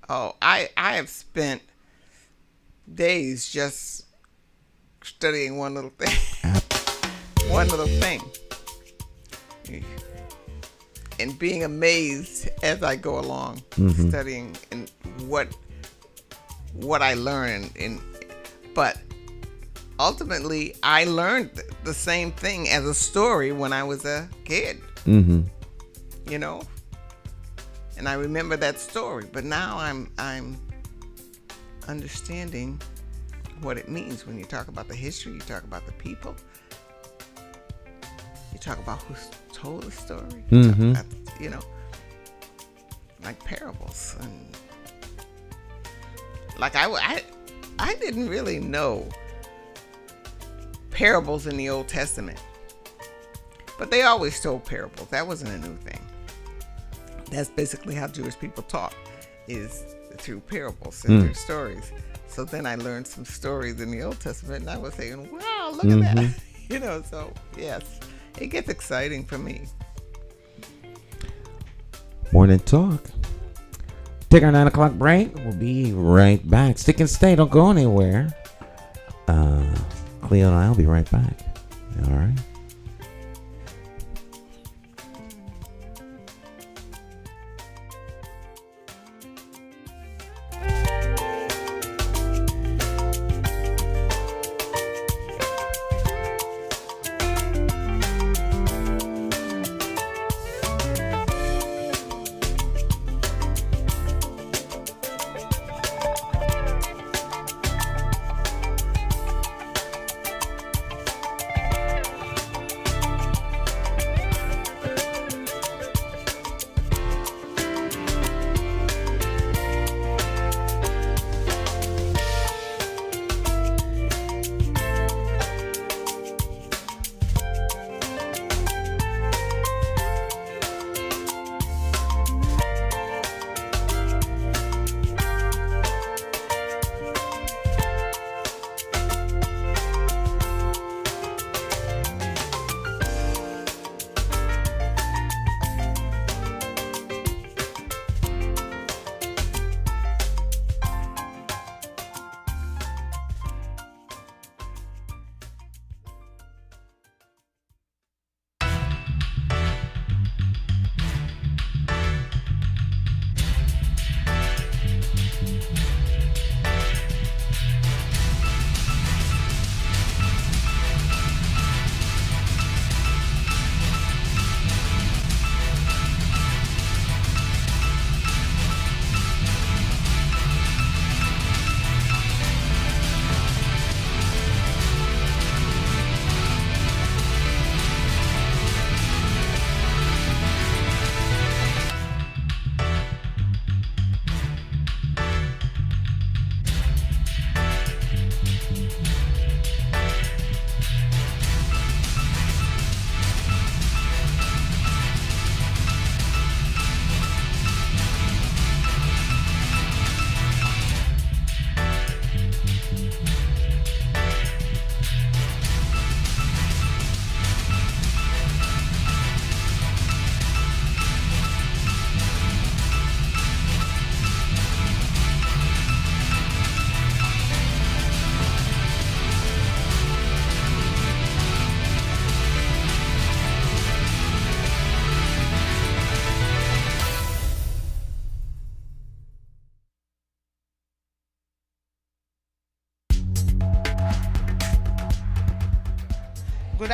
I have spent days just studying one little thing, and being amazed as I go along, studying and what I learn but ultimately I learned the same thing as a story when I was a kid. And I remember that story, but now I'm understanding what it means when you talk about the history, you talk about the people, you talk about who told the story, you talk about, like parables, and like I didn't really know parables in the Old Testament, but they always told parables. That wasn't a new thing. That's basically how Jewish people taught, is through parables and through stories. So then I learned some stories in the Old Testament, and I was saying, wow, look at that. So yes, it gets exciting for me. Morning Talk. Take our 9 o'clock break. We'll be right back. Stick and stay. Don't go anywhere. Cleo and I will be right back. All right.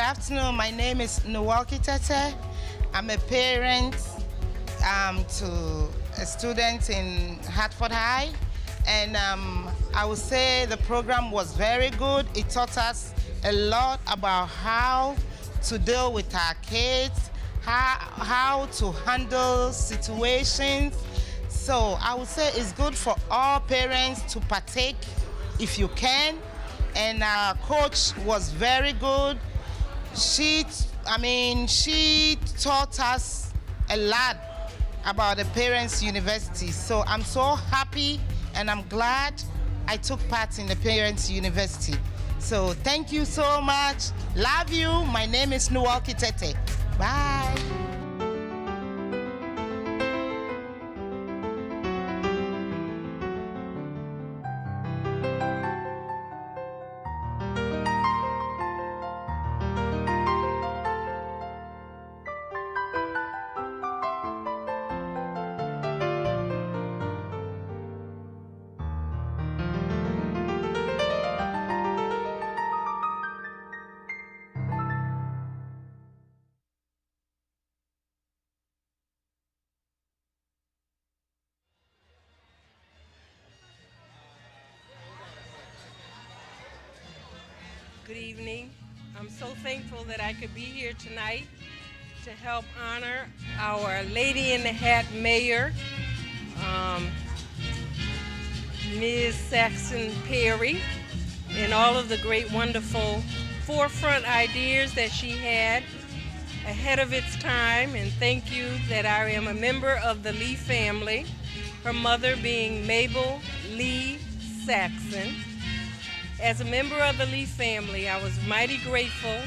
afternoon. My name is Nwalki Tete. I'm a parent to a student in Hartford High. And I would say the program was very good. It taught us a lot about how to deal with our kids, how to handle situations. So I would say it's good for all parents to partake if you can. And our coach was very good. She taught us a lot about the Parents University. So I'm so happy and I'm glad I took part in the Parents University. So thank you so much. Love you. My name is Nwalki Tete. Bye. Good evening. I'm so thankful that I could be here tonight to help honor our Lady in the Hat Mayor, Ms. Saxon Perry, and all of the great, wonderful forefront ideas that she had ahead of its time. And thank you that I am a member of the Lee family, her mother being Mabel Lee Saxon. As a member of the Lee family, I was mighty grateful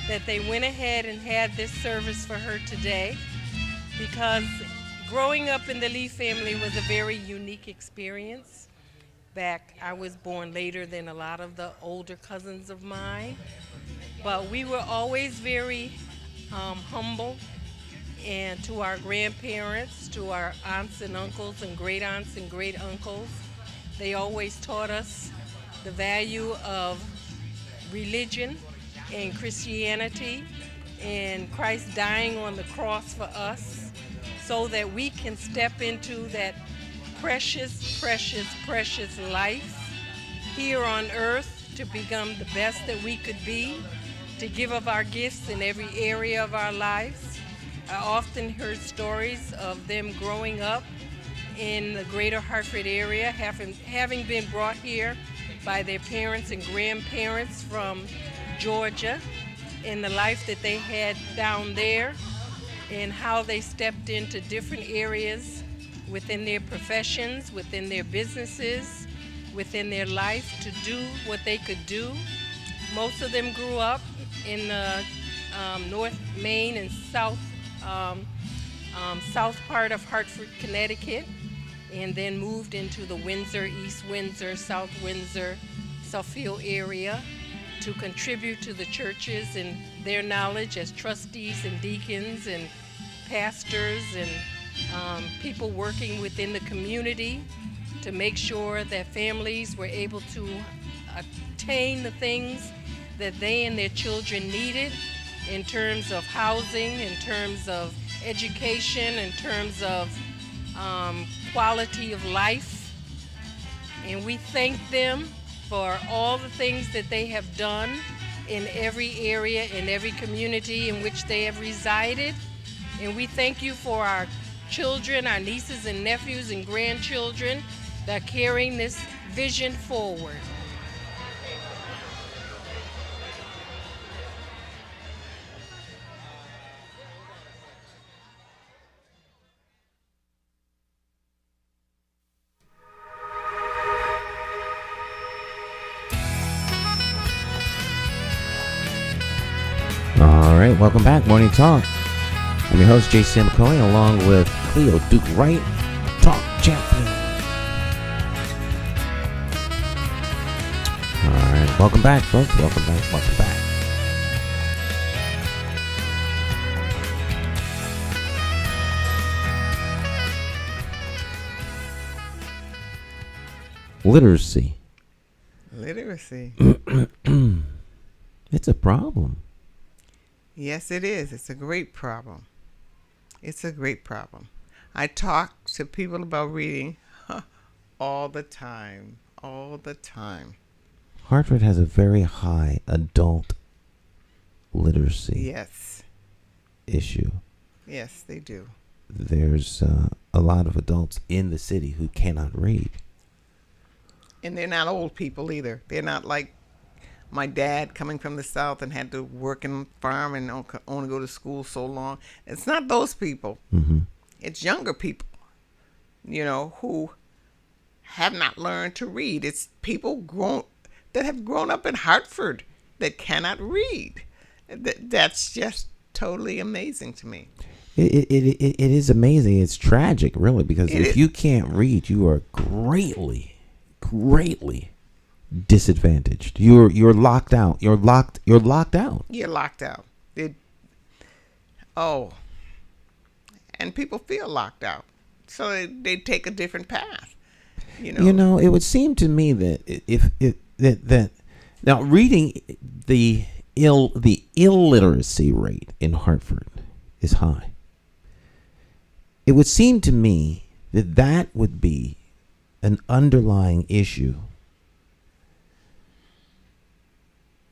that they went ahead and had this service for her today, because growing up in the Lee family was a very unique experience. I was born later than a lot of the older cousins of mine, but we were always very humble, and to our grandparents, to our aunts and uncles and great aunts and great uncles, they always taught us the value of religion and Christianity and Christ dying on the cross for us so that we can step into that precious, precious, precious life here on earth to become the best that we could be, to give of our gifts in every area of our lives. I often heard stories of them growing up in the greater Hartford area, having been brought here by their parents and grandparents from Georgia, and the life that they had down there, and how they stepped into different areas within their professions, within their businesses, within their life to do what they could do. Most of them grew up in the North Main and South part of Hartford, Connecticut, and then moved into the Windsor, East Windsor, South Windsor, Suffield area to contribute to the churches and their knowledge as trustees and deacons and pastors and people working within the community to make sure that families were able to attain the things that they and their children needed in terms of housing, in terms of education, in terms of quality of life. And we thank them for all the things that they have done in every area, in every community in which they have resided. And we thank you for our children, our nieces and nephews and grandchildren that are carrying this vision forward. All right, welcome back, Morning Talk. I'm your host, J.C. McCauley, along with Cleo Duke-Wright, Talk Champion. All right, welcome back, folks. Welcome back, welcome back. Literacy. Literacy. It's a problem. Yes, it is. It's a great problem. It's a great problem. I talk to people about reading all the time. All the time. Hartford has a very high adult literacy issue. Yes, they do. There's a lot of adults in the city who cannot read. And they're not old people either. They're not like my dad coming from the South and had to work in farm and only go to school so long. It's not those people. Mm-hmm. It's younger people, who have not learned to read. It's people that have grown up in Hartford that cannot read. That's just totally amazing to me. It is amazing. It's tragic, really, because if you can't read, you are greatly disadvantaged. You're locked out. You're locked out. You're locked out. And people feel locked out, so they take a different path. It would seem to me that that now reading the illiteracy rate in Hartford is high. It would seem to me that would be an underlying issue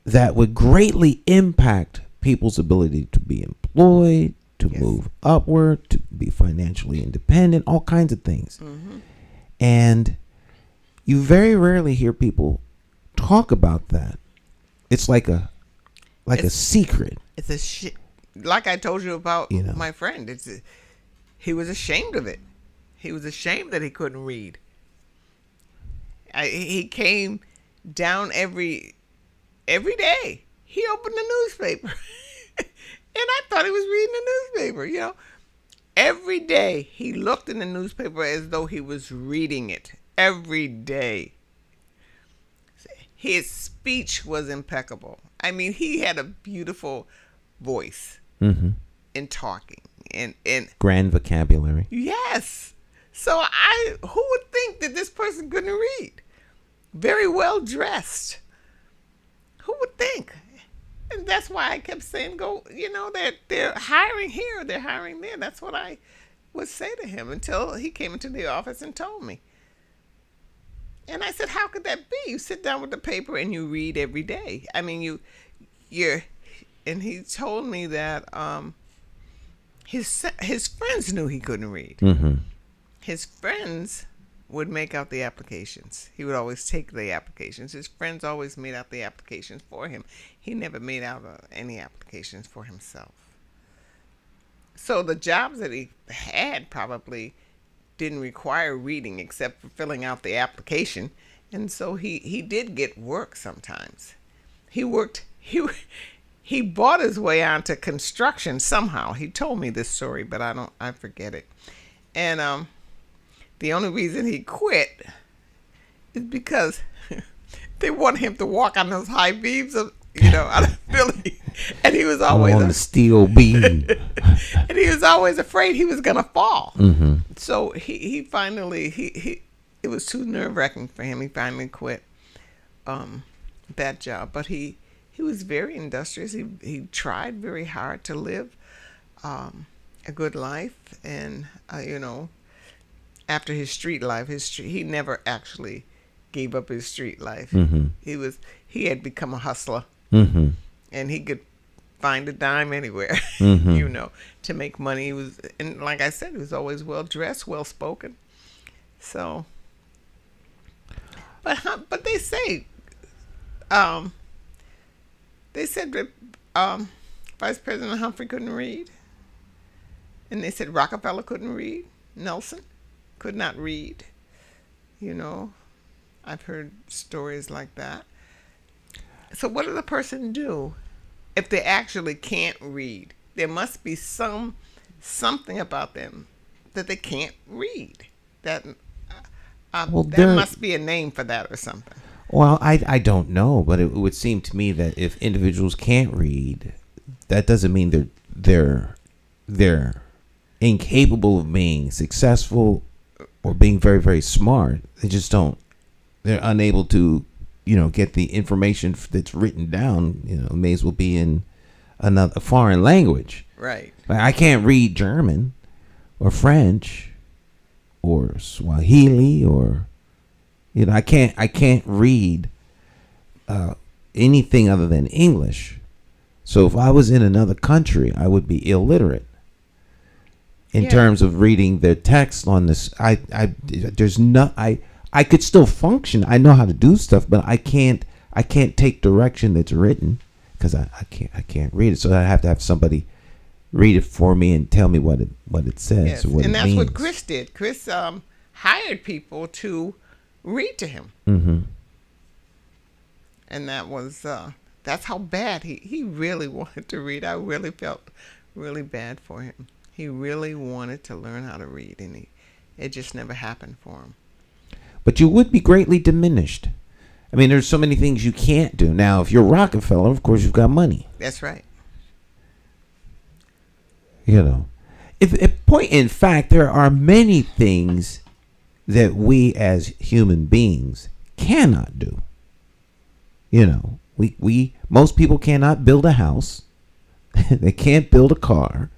that would greatly impact people's ability to be employed, to move upward, to be financially independent, all kinds of things. Mm-hmm. And you very rarely hear people talk about that. It's like a secret. It's like I told you about my friend. He was ashamed of it. He was ashamed that he couldn't read. He came down every day. He opened the newspaper. And I thought he was reading the newspaper, Every day he looked in the newspaper as though he was reading it. Every day. His speech was impeccable. I mean, he had a beautiful voice in talking. And grand vocabulary. Yes. So who would think that this person couldn't read? Very well dressed. Who would think? And that's why I kept saying, they're hiring here, they're hiring there. That's what I would say to him until he came into the office and told me. And I said, how could that be? You sit down with the paper and you read every day. I mean, and he told me that his friends knew he couldn't read. Mm-hmm. His friends would make out the applications. He would always take the applications. His friends always made out the applications for him. He never made out any applications for himself. So the jobs that he had probably didn't require reading except for filling out the application. And so he did get work sometimes. He bought his way onto construction somehow. He told me this story, but I forget it. And the only reason he quit is because they wanted him to walk on those high beams out of Philly. And he was always on the steel beam. And he was always afraid he was gonna fall. Mm-hmm. So he finally it was too nerve-wracking for him. He finally quit that job. But he was very industrious. He tried very hard to live a good life, and after his street life, he never actually gave up his street life. Mm-hmm. He had become a hustler, mm-hmm. and he could find a dime anywhere, mm-hmm. to make money. And like I said, he was always well dressed, well spoken. So, but they say, that Vice President Humphrey couldn't read, and they said Rockefeller couldn't read, Nelson could not read. I've heard stories like that. So what does a person do if they actually can't read? There must be something about them that they can't read. There must be a name for that or something. Well, I don't know, but it would seem to me that if individuals can't read, that doesn't mean they're incapable of being successful or being very, very smart. They just don't. They're unable to, get the information that's written down. May as well be in another foreign language. Right. Like, I can't read German or French or Swahili or, I can't read anything other than English. So if I was in another country, I would be illiterate in terms of reading their text on this. I could still function. I know how to do stuff, but I can't take direction that's written because I can't read it. So I have to have somebody read it for me and tell me what it says. Yes. Or what And it that's means. what Chris did. Chris hired people to read to him. Mm-hmm. And that was that's how bad he really wanted to read. I really felt really bad for him. He really wanted to learn how to read, and it just never happened for him. But you would be greatly diminished. I mean, there's so many things you can't do. Now, if you're Rockefeller, of course, you've got money. That's right. In fact, there are many things that we as human beings cannot do. Most people cannot build a house. They can't build a car.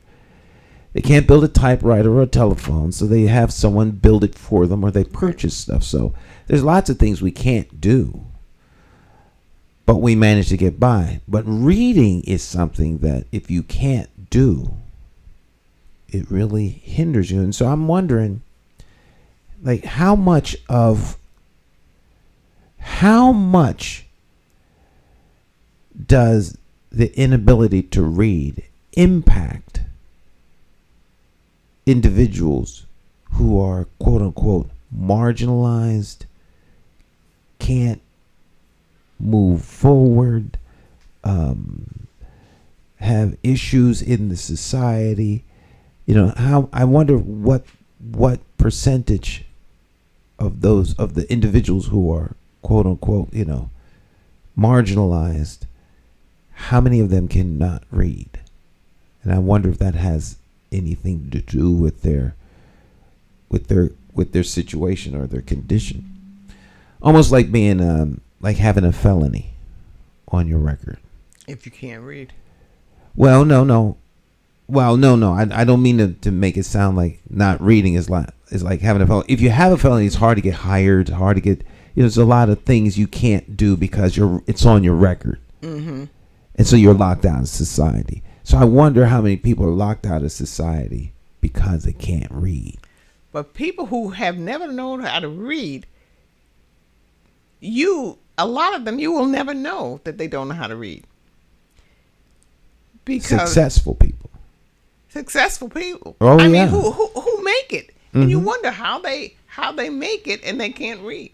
They can't build a typewriter or a telephone, so they have someone build it for them, or they purchase stuff. So there's lots of things we can't do, but we manage to get by. But reading is something that if you can't do, it really hinders you. And so I'm wondering, like, how much does the inability to read impact individuals who are quote unquote marginalized, can't move forward, have issues in the society? How I wonder what percentage of the individuals who are quote unquote marginalized, how many of them cannot read? And I wonder if that has anything to do with their situation or their condition. Almost like being like having a felony on your record. If you can't read. Well, no. I don't mean to make it sound like not reading is like having a felony. If you have a felony, it's hard to get hired, hard to get. There's a lot of things you can't do because it's on your record, Mm-hmm. and so you're locked out of society. So I wonder how many people are locked out of society because they can't read. But people who have never known how to read, a lot of them, you will never know that they don't know how to read. Because Successful people. Oh, I yeah. mean, who make it, Mm-hmm. and you wonder how they make it, and they can't read.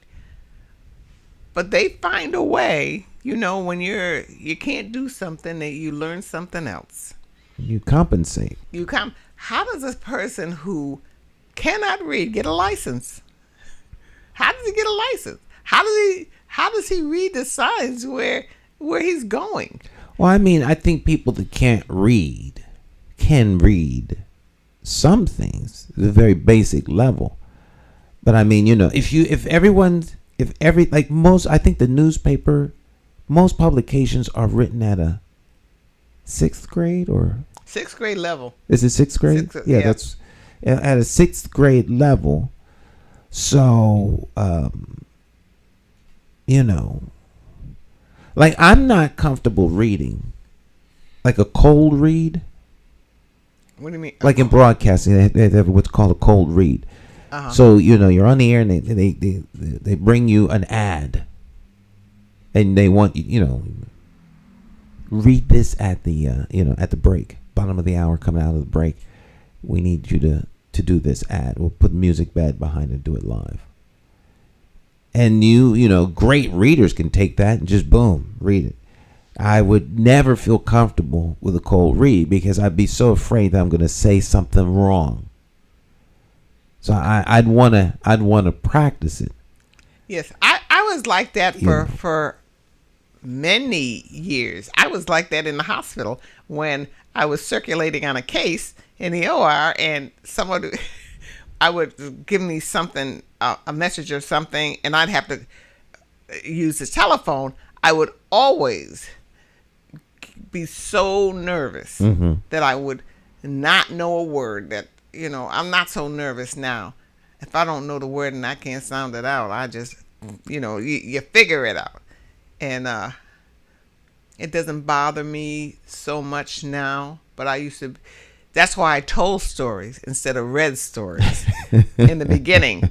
But they find a way. When you can't do something, that you learn something else. You compensate. How does this person who cannot read get a license? How does he get a license? How does he read the signs where he's going? Well, I mean, I think people that can't read can read some things at a very basic level. But I mean, I think the newspaper, most publications are written at a 6th grade or 6th grade level. Is it 6th grade? Yeah, that's at a 6th grade level. So, like, I'm not comfortable reading like a cold read. What do you mean? Like in broadcasting, they have what's called a cold read. Uh-huh. So you're on the air and they bring you an ad, and they want read this at the at the break, bottom of the hour, coming out of the break. We need you to do this ad. We'll put music bed behind it and do it live. And great readers can take that and just boom, read it. I would never feel comfortable with a cold read because I'd be so afraid that I'm going to say something wrong. So I'd want to practice it. Yes, I was like that for many years. I was like that in the hospital when I was circulating on a case in the OR, and I would give me something, a message or something, and I'd have to use the telephone. I would always be so nervous that I would not know a word. That, I'm not so nervous now. If I don't know the word and I can't sound it out, I just, you figure it out. And it doesn't bother me so much now, but I used to. That's why I told stories instead of read stories in the beginning.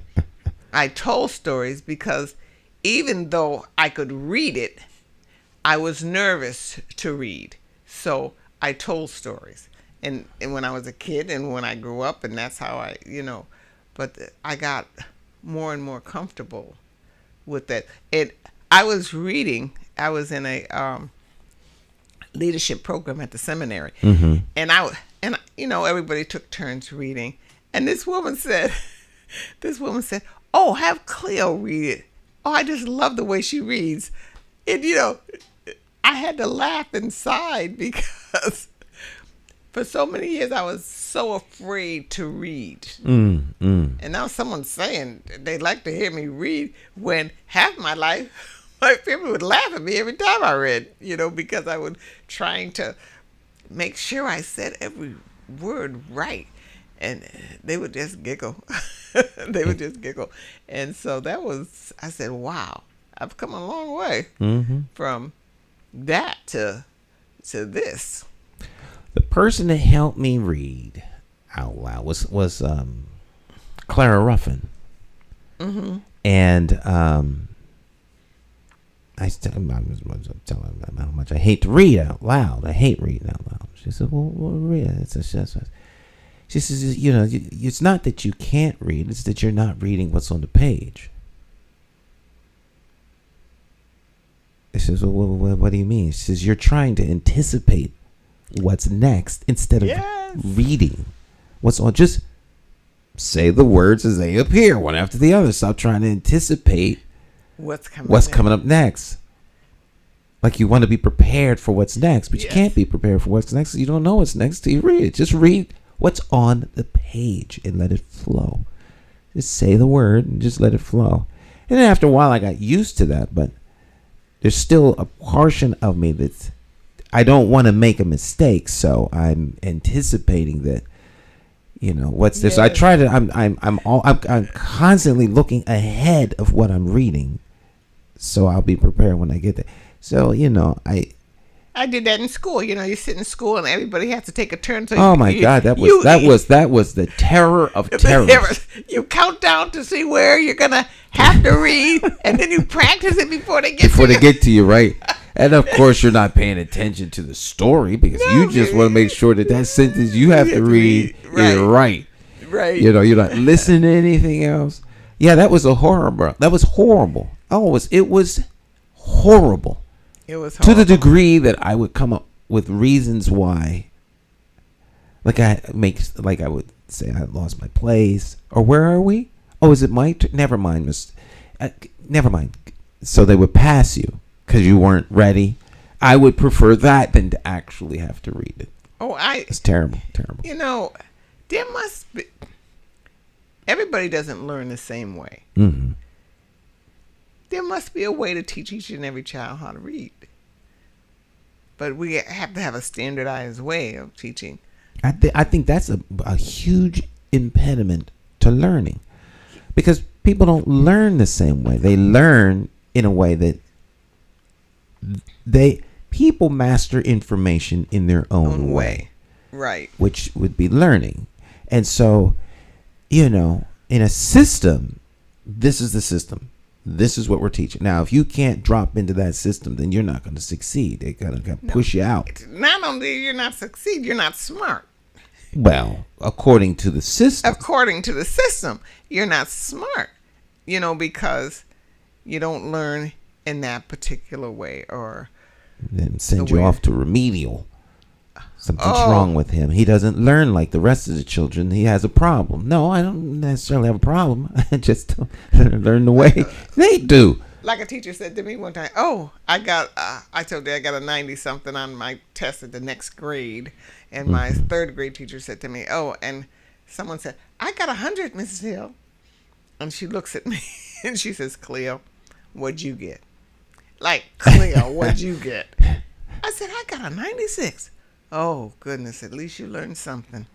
I told stories because even though I could read it, I was nervous to read. So I told stories. And when I was a kid and when I grew up, and that's how I, but I got more and more comfortable with that. I was reading, I was in a leadership program at the seminary. And everybody took turns reading. And this woman said, "Oh, have Cleo read it. Oh, I just love the way she reads." And, I had to laugh inside because for so many years I was so afraid to read. And now someone's saying they'd like to hear me read, when half my life, my family would laugh at me every time I read, because I was trying to make sure I said every word right. And they would just giggle. And so I said, wow, I've come a long way from that to this. The person that helped me read out loud was Clara Ruffin. And I was telling her how much I hate to read out loud. I hate reading out loud. She said, "Well, read it." She says, it's not that you can't read; it's that you're not reading what's on the page. I says, "Well, what do you mean?" She says, "You're trying to anticipate what's next instead of reading what's on. Just say the words as they appear, one after the other. Stop trying to anticipate what's coming up next. Like you want to be prepared for what's next, but you can't be prepared for what's next. You don't know what's next till you read it. Just read what's on the page and let it flow. Just say the word and just let it flow." And then after a while, I got used to that, but there's still a portion of me that's I don't want to make a mistake, so I'm anticipating that. What's this? I try to. I'm constantly looking ahead of what I'm reading, so I'll be prepared when I get there. So I did that in school. You sit in school and everybody has to take a turn. So God, that was the terror of terrors. You count down to see where you're gonna have to read, and then you practice it before they get to you, right? And of course, you're not paying attention to the story because you just want to make sure that sentence you have to read is right. Right. You're not listening to anything else. Yeah, that was a horror, bro. That was horrible. Oh, it was horrible. It was horrible. To the degree that I would come up with reasons why. Like I would say I lost my place, or where are we? Oh, is it my turn? Never mind, never mind. So they would pass you because you weren't ready. I would prefer that than to actually have to read it. It's terrible. There must be. Everybody doesn't learn the same way. There must be a way to teach each and every child how to read. But we have to have a standardized way of teaching. I think that's a huge impediment to learning, because people don't learn the same way. They learn in a way that people master information in their own way. Right. Which would be learning. And so, in a system, this is the system. This is what we're teaching. Now, if you can't drop into that system, then you're not going to succeed. They're going to push you out. Not only you're not succeed, you're not smart. Well, according to the system. According to the system, you're not smart. Because you don't learn in that particular way, or then send you off to remedial. Something's wrong with him. He doesn't learn like the rest of the children. He has a problem. No, I don't necessarily have a problem. I just don't learn the way they do. Like a teacher said to me one time, I told you I got a 90-something on my test at the next grade. And my third grade teacher said to me, and someone said, I got 100, Mrs. Hill. And she looks at me and she says, Cleo, what'd you get? Like, Cleo, what'd you get? I said, I got a 96. Oh, goodness, at least you learned something.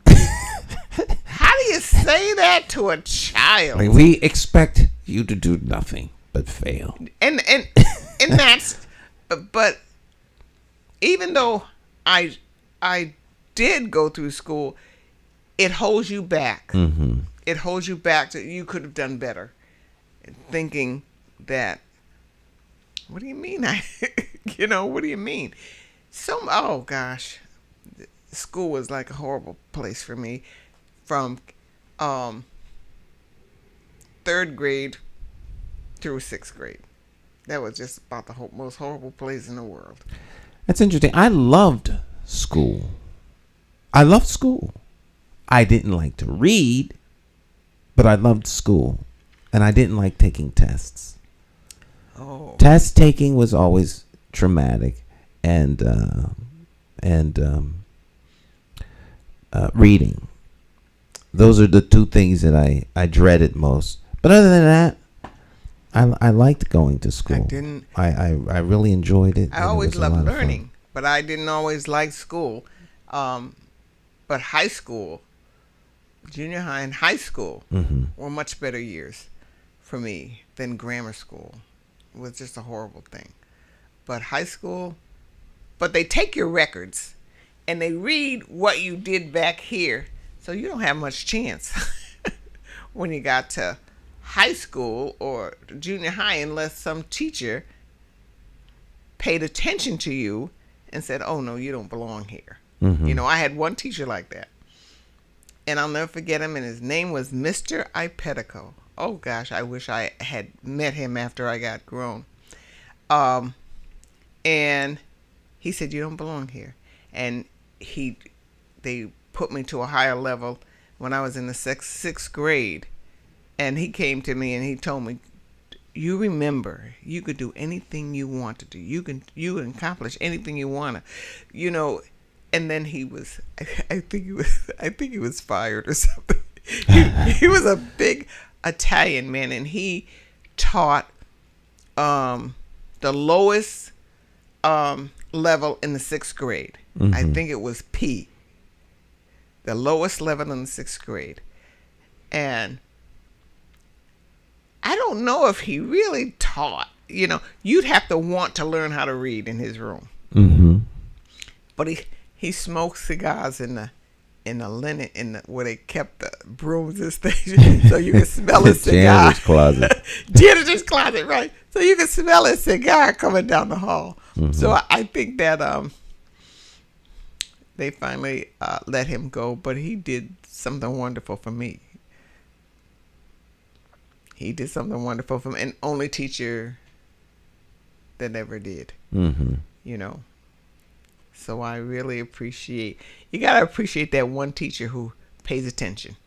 How do you say that to a child? Like, we expect you to do nothing but fail. And that's, but even though I did go through school, it holds you back. Mm-hmm. It holds you back to, you could have done better. Thinking that, what do you mean? What do you mean? Oh gosh, school was like a horrible place for me from 3rd grade through 6th grade. That was just about the most horrible place in the world. That's interesting. I loved school. I loved school. I didn't like to read, but I loved school. And I didn't like taking tests. Oh. Test taking was always traumatic, and reading. Those are the two things that I dreaded most. But other than that, I liked going to school. I really enjoyed it. I always loved learning, but I didn't always like school. But high school, junior high and high school were much better years for me than grammar school. It was just a horrible thing. But high school, but they take your records and they read what you did back here, so you don't have much chance when you got to high school or junior high unless some teacher paid attention to you and said, oh no, you don't belong here. I had one teacher like that, and I'll never forget him, and his name was Mr. Ipetico. Oh gosh, I wish I had met him after I got grown. And he said, you don't belong here. And they put me to a higher level when I was in the sixth grade. And he came to me and he told me, you remember, you could do anything you want to do. You can accomplish anything you want to, And then he was, I think he was fired or something. He was a big Italian man, and he taught the lowest level in the 6th grade. I think it was P, the lowest level in the 6th grade. And I don't know if he really taught. You'd have to want to learn how to read in his room. But he smoked cigars in the linen where they kept the brooms and stations, so you could smell a cigar. Janitor's closet. Janitor's closet, right? So you could smell a cigar coming down the hall. So I think that they finally let him go, but he did something wonderful for me. He did something wonderful for me, and only teacher that ever did. So I really you got to appreciate that one teacher who pays attention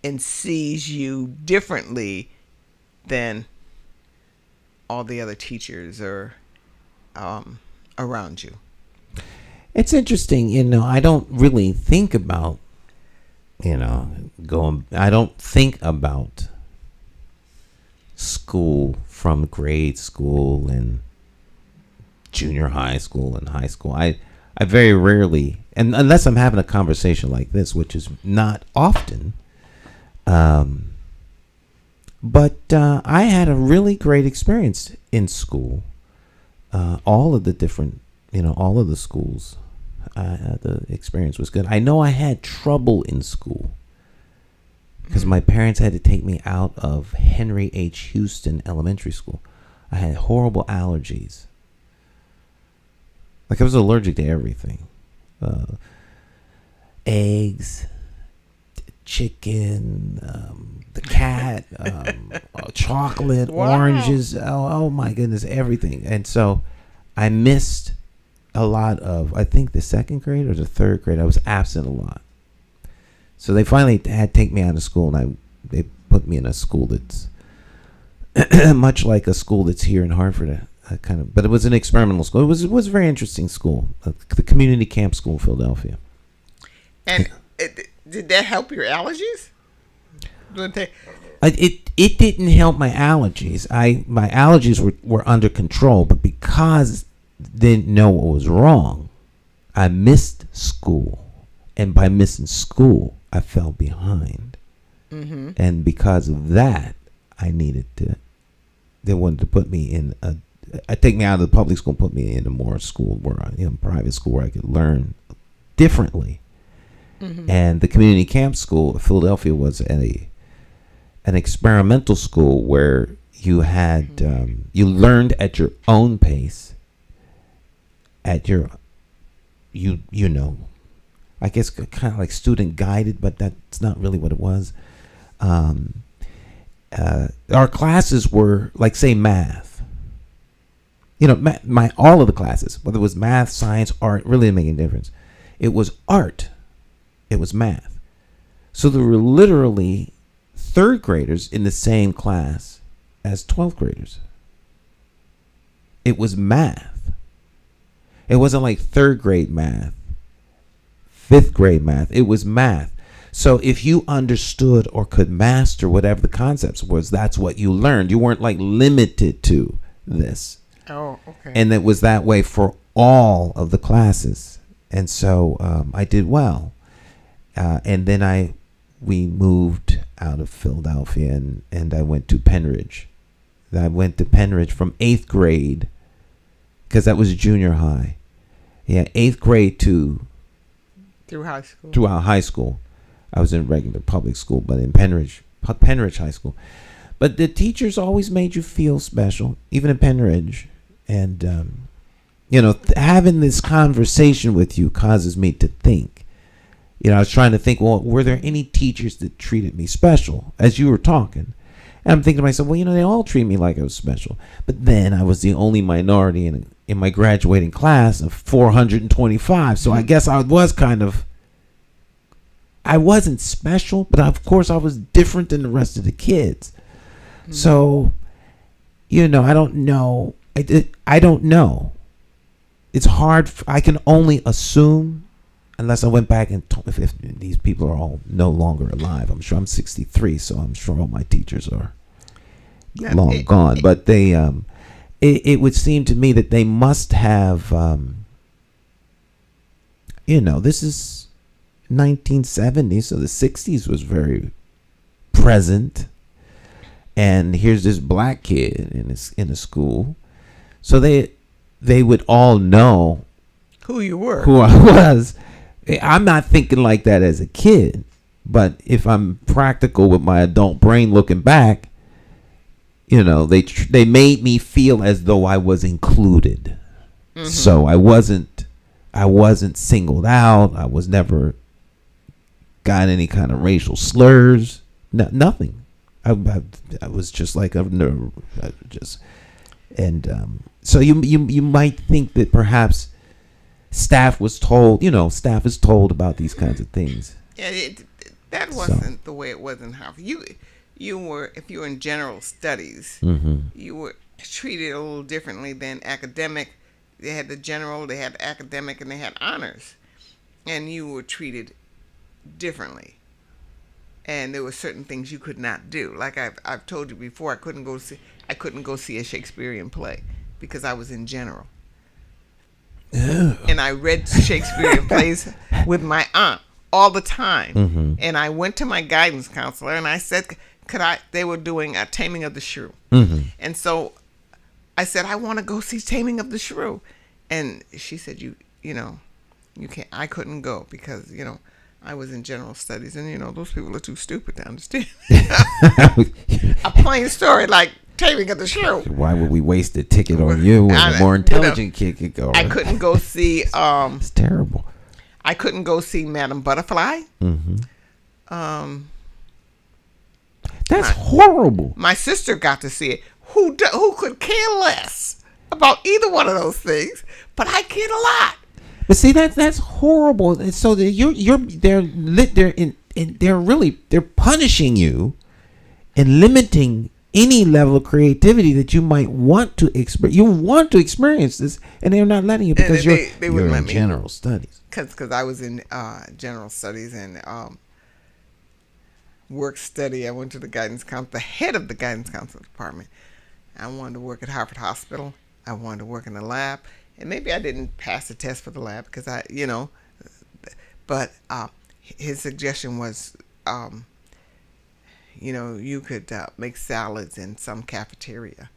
and sees you differently than all the other teachers or around you. It's interesting, I don't really think about, I don't think about school from grade school and junior high school and high school. I very rarely, and unless I'm having a conversation like this, which is not often, but I had a really great experience in school. All of the different, all of the schools, the experience was good. I know I had trouble in school because my parents had to take me out of Henry H. Houston Elementary School. I had horrible allergies. Like, I was allergic to everything. Eggs, chicken, the cat, chocolate, oranges. Oh my goodness, everything. And so I missed a lot of, I think the 2nd grade or the 3rd grade, I was absent a lot. So they finally had to take me out of school, and they put me in a school that's much like a school that's here in Hartford. But it was an experimental school. It was a very interesting school, the Community Camp School in Philadelphia. And did that help your allergies? It didn't help my allergies. My allergies were under control, but because didn't know what was wrong. I missed school. And by missing school, I fell behind. Mm-hmm. And because of that, they wanted to put me in take me out of the public school and put me in a more school private school where I could learn differently. Mm-hmm. And the community camp school of Philadelphia was an experimental school where you had you learned at your own pace, at your I guess kind of like student guided, but that's not really what it was. Our classes were like, say, math. All of the classes, whether it was math, science, art, really didn't make any difference. It was art. It was math. So there were literally third graders in the same class as 12th graders. It was math. It wasn't like third grade math, fifth grade math. It was math. So if you understood or could master whatever the concepts was, that's what you learned. You weren't like limited to this. Oh, okay. And it was that way for all of the classes. And so I did well. And then we moved out of Philadelphia and I went to Penridge. I went to Penridge from 8th grade, because that was junior high. Yeah, 8th grade through high school. Throughout high school. I was in regular public school, but in Penridge High School. But the teachers always made you feel special, even in Penridge. And, having this conversation with you causes me to think. I was trying to think, well, were there any teachers that treated me special as you were talking? And I'm thinking to myself, well, they all treat me like I was special. But then I was the only minority in my graduating class of 425. So I guess I wasn't special, but of course I was different than the rest of the kids. Mm-hmm. So, I don't know. I don't know. It's hard. I can only assume, unless I went back and if these people are all no longer alive. I'm sure I'm 63, so I'm sure all my teachers are long gone. But they, it would seem to me that they must have, this is 1970, so the 60s was very present. And here's this black kid in a school. So they would all know who you were, who I was. I'm not thinking like that as a kid, but if I'm practical with my adult brain looking back, they made me feel as though I was included. Mm-hmm. So I wasn't singled out. I was never got any kind of racial slurs. Nothing. I was just like a nerd. So you might think that perhaps staff is told about these kinds of things. Yeah, that wasn't the way it was in Hartford. You were, if you were in general studies, mm-hmm. you were treated a little differently than academic. They had the general, they had academic, and they had honors, and you were treated differently. And there were certain things you could not do. Like I've told you before, I couldn't go see a Shakespearean play because I was in general. Ew. And I read Shakespearean plays with my aunt all the time. Mm-hmm. And I went to my guidance counselor and I said, they were doing a Taming of the Shrew. Mm-hmm. And so I said, I want to go see Taming of the Shrew. And she said, you can't. I couldn't go because, I was in general studies, and those people are too stupid to understand a plain story like Taming of the Shrew. Why would we waste a ticket on you when a more intelligent kid could go? I couldn't go see. It's terrible. I couldn't go see Madame Butterfly. Mm-hmm. That's horrible. My sister got to see it. Who could care less about either one of those things? But I cared a lot. But see, that's horrible. And so they're punishing you and limiting any level of creativity that you might want to experience. You want to experience this, and they're not letting you because you're in general studies. Because I was in general studies and work study. I went to the head of the guidance counselor department. I wanted to work at Hartford Hospital. I wanted to work in the lab. and maybe I didn't pass the test for the lab because but his suggestion was, you could make salads in some cafeteria.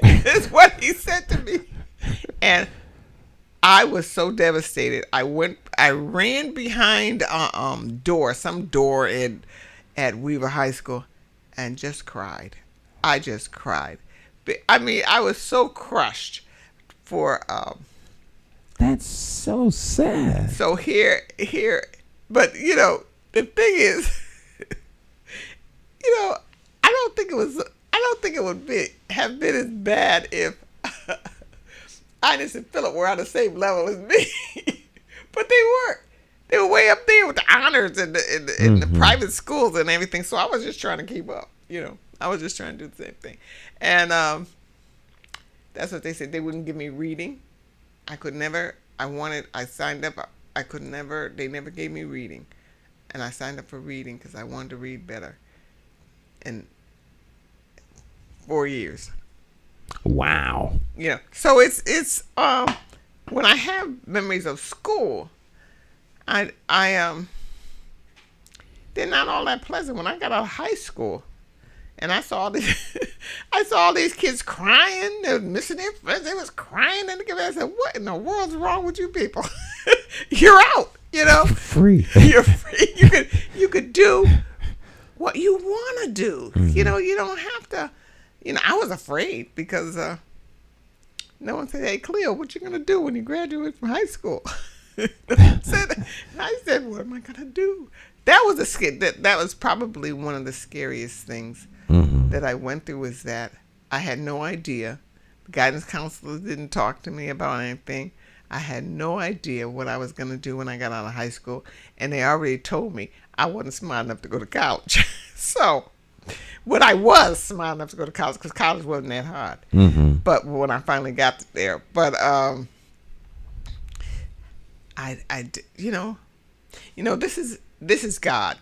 That's what he said to me. And I was so devastated. I ran behind some door at Weaver High School and just cried. I just cried. I mean, I was so crushed for That's so sad. So here but the thing is, I don't think it would have been as bad if Ines and Philip were on the same level as me. But they weren't. They were way up there with the honors in the private schools and everything. So I was just trying to keep up. I was just trying to do the same thing. And that's what they said. They wouldn't give me reading. I signed up. They never gave me reading. And I signed up for reading because I wanted to read better. And 4 years. Wow. So it's when I have memories of school, I they're not all that pleasant. When I got out of high school and I saw all these kids crying, they were missing their friends, they was crying, and I said, what in the world's wrong with you people? You're out, Free. You're free. You could do what you want to do. You don't have to. I was afraid because no one said, "Hey, Cleo, what you gonna do when you graduate from high school?" I said, "What am I gonna do?" That was that was probably one of the scariest things that I went through. Was that I had no idea. The guidance counselors didn't talk to me about anything. I had no idea what I was gonna do when I got out of high school, and they already told me I wasn't smart enough to go to college. So. But I was smart enough to go to college because college wasn't that hard. But when I finally got there, this is God.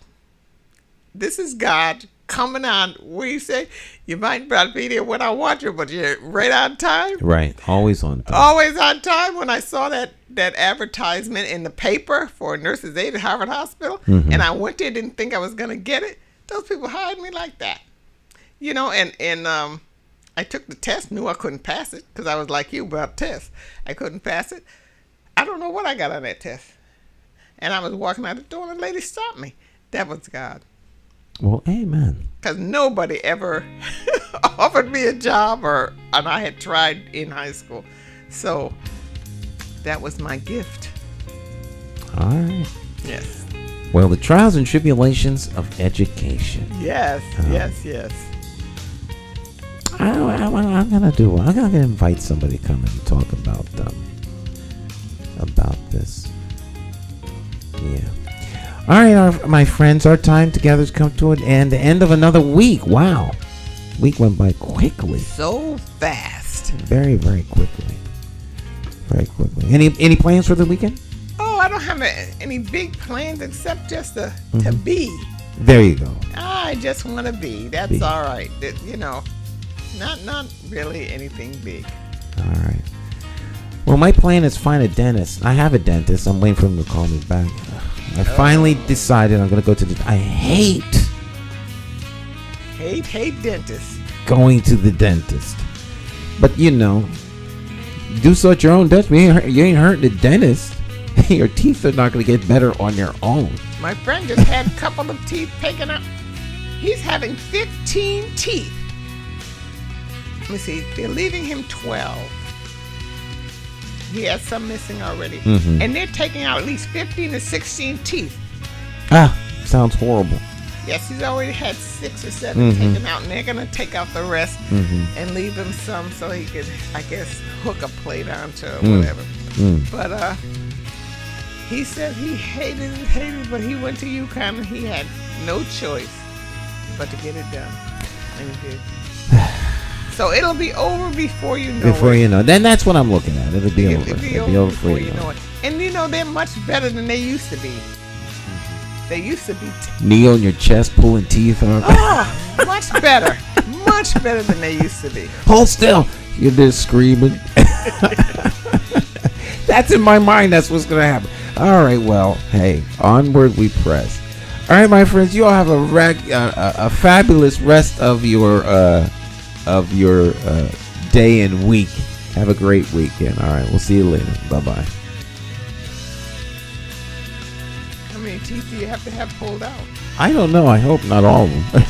This is God coming on. Where you say you might not be there when I want you, but you're right on time. Right, always on time. Always on time. When I saw that advertisement in the paper for a nurse's aide at Harvard Hospital, and I went there, didn't think I was going to get it. Those people hired me like that, and I took the test, knew I couldn't pass it because I was like you about tests. I couldn't pass it. I don't know what I got on that test. And I was walking out the door and the lady stopped me. That was God. Well, amen. Because nobody ever offered me a job and I had tried in high school. So that was my gift. All right. Yes. Well, the trials and tribulations of education. Yes, yes. I'm gonna invite somebody to come and talk about this. Yeah. All right, my friends, our time together has come to an end. The end of another week. Wow, week went by quickly. So fast. Very, very quickly. Very quickly. Any plans for the weekend? I don't have any big plans except just to be. There you go. I just want to be. That's all right. Not really anything big. All right. Well, my plan is find a dentist. I have a dentist. I'm waiting for him to call me back. I finally decided I'm going to go to I hate dentists. Going to the dentist. But, do so at your own desk. You ain't hurting the dentist. Your teeth are not going to get better on your own. My friend just had a couple of teeth taken out. He's having 15 teeth. Let me see. They're leaving him 12. He has some missing already. And they're taking out at least 15 to 16 teeth. Sounds horrible. Yes, he's already had 6 or 7 taken out, and they're going to take out the rest and leave him some so he could, I guess, hook a plate onto whatever. But he said he hated it, but he went to UConn and he had no choice but to get it done. And he did. So it'll be over before you know Before it. you know. Then that's what I'm looking at. It'll be over. It'll be over before you know it. And they're much better than they used to be. They used to be. Knee on your chest, pulling teeth out. Oh, much better. Much better than they used to be. Hold still. You're just screaming. That's in my mind. That's what's going to happen. All right, well, hey, onward we press. All right, my friends, you all have a fabulous rest of your day and week. Have a great weekend. All right, we'll see you later. Bye-bye. How many teeth do you have to have pulled out? I don't know. I hope not all of them.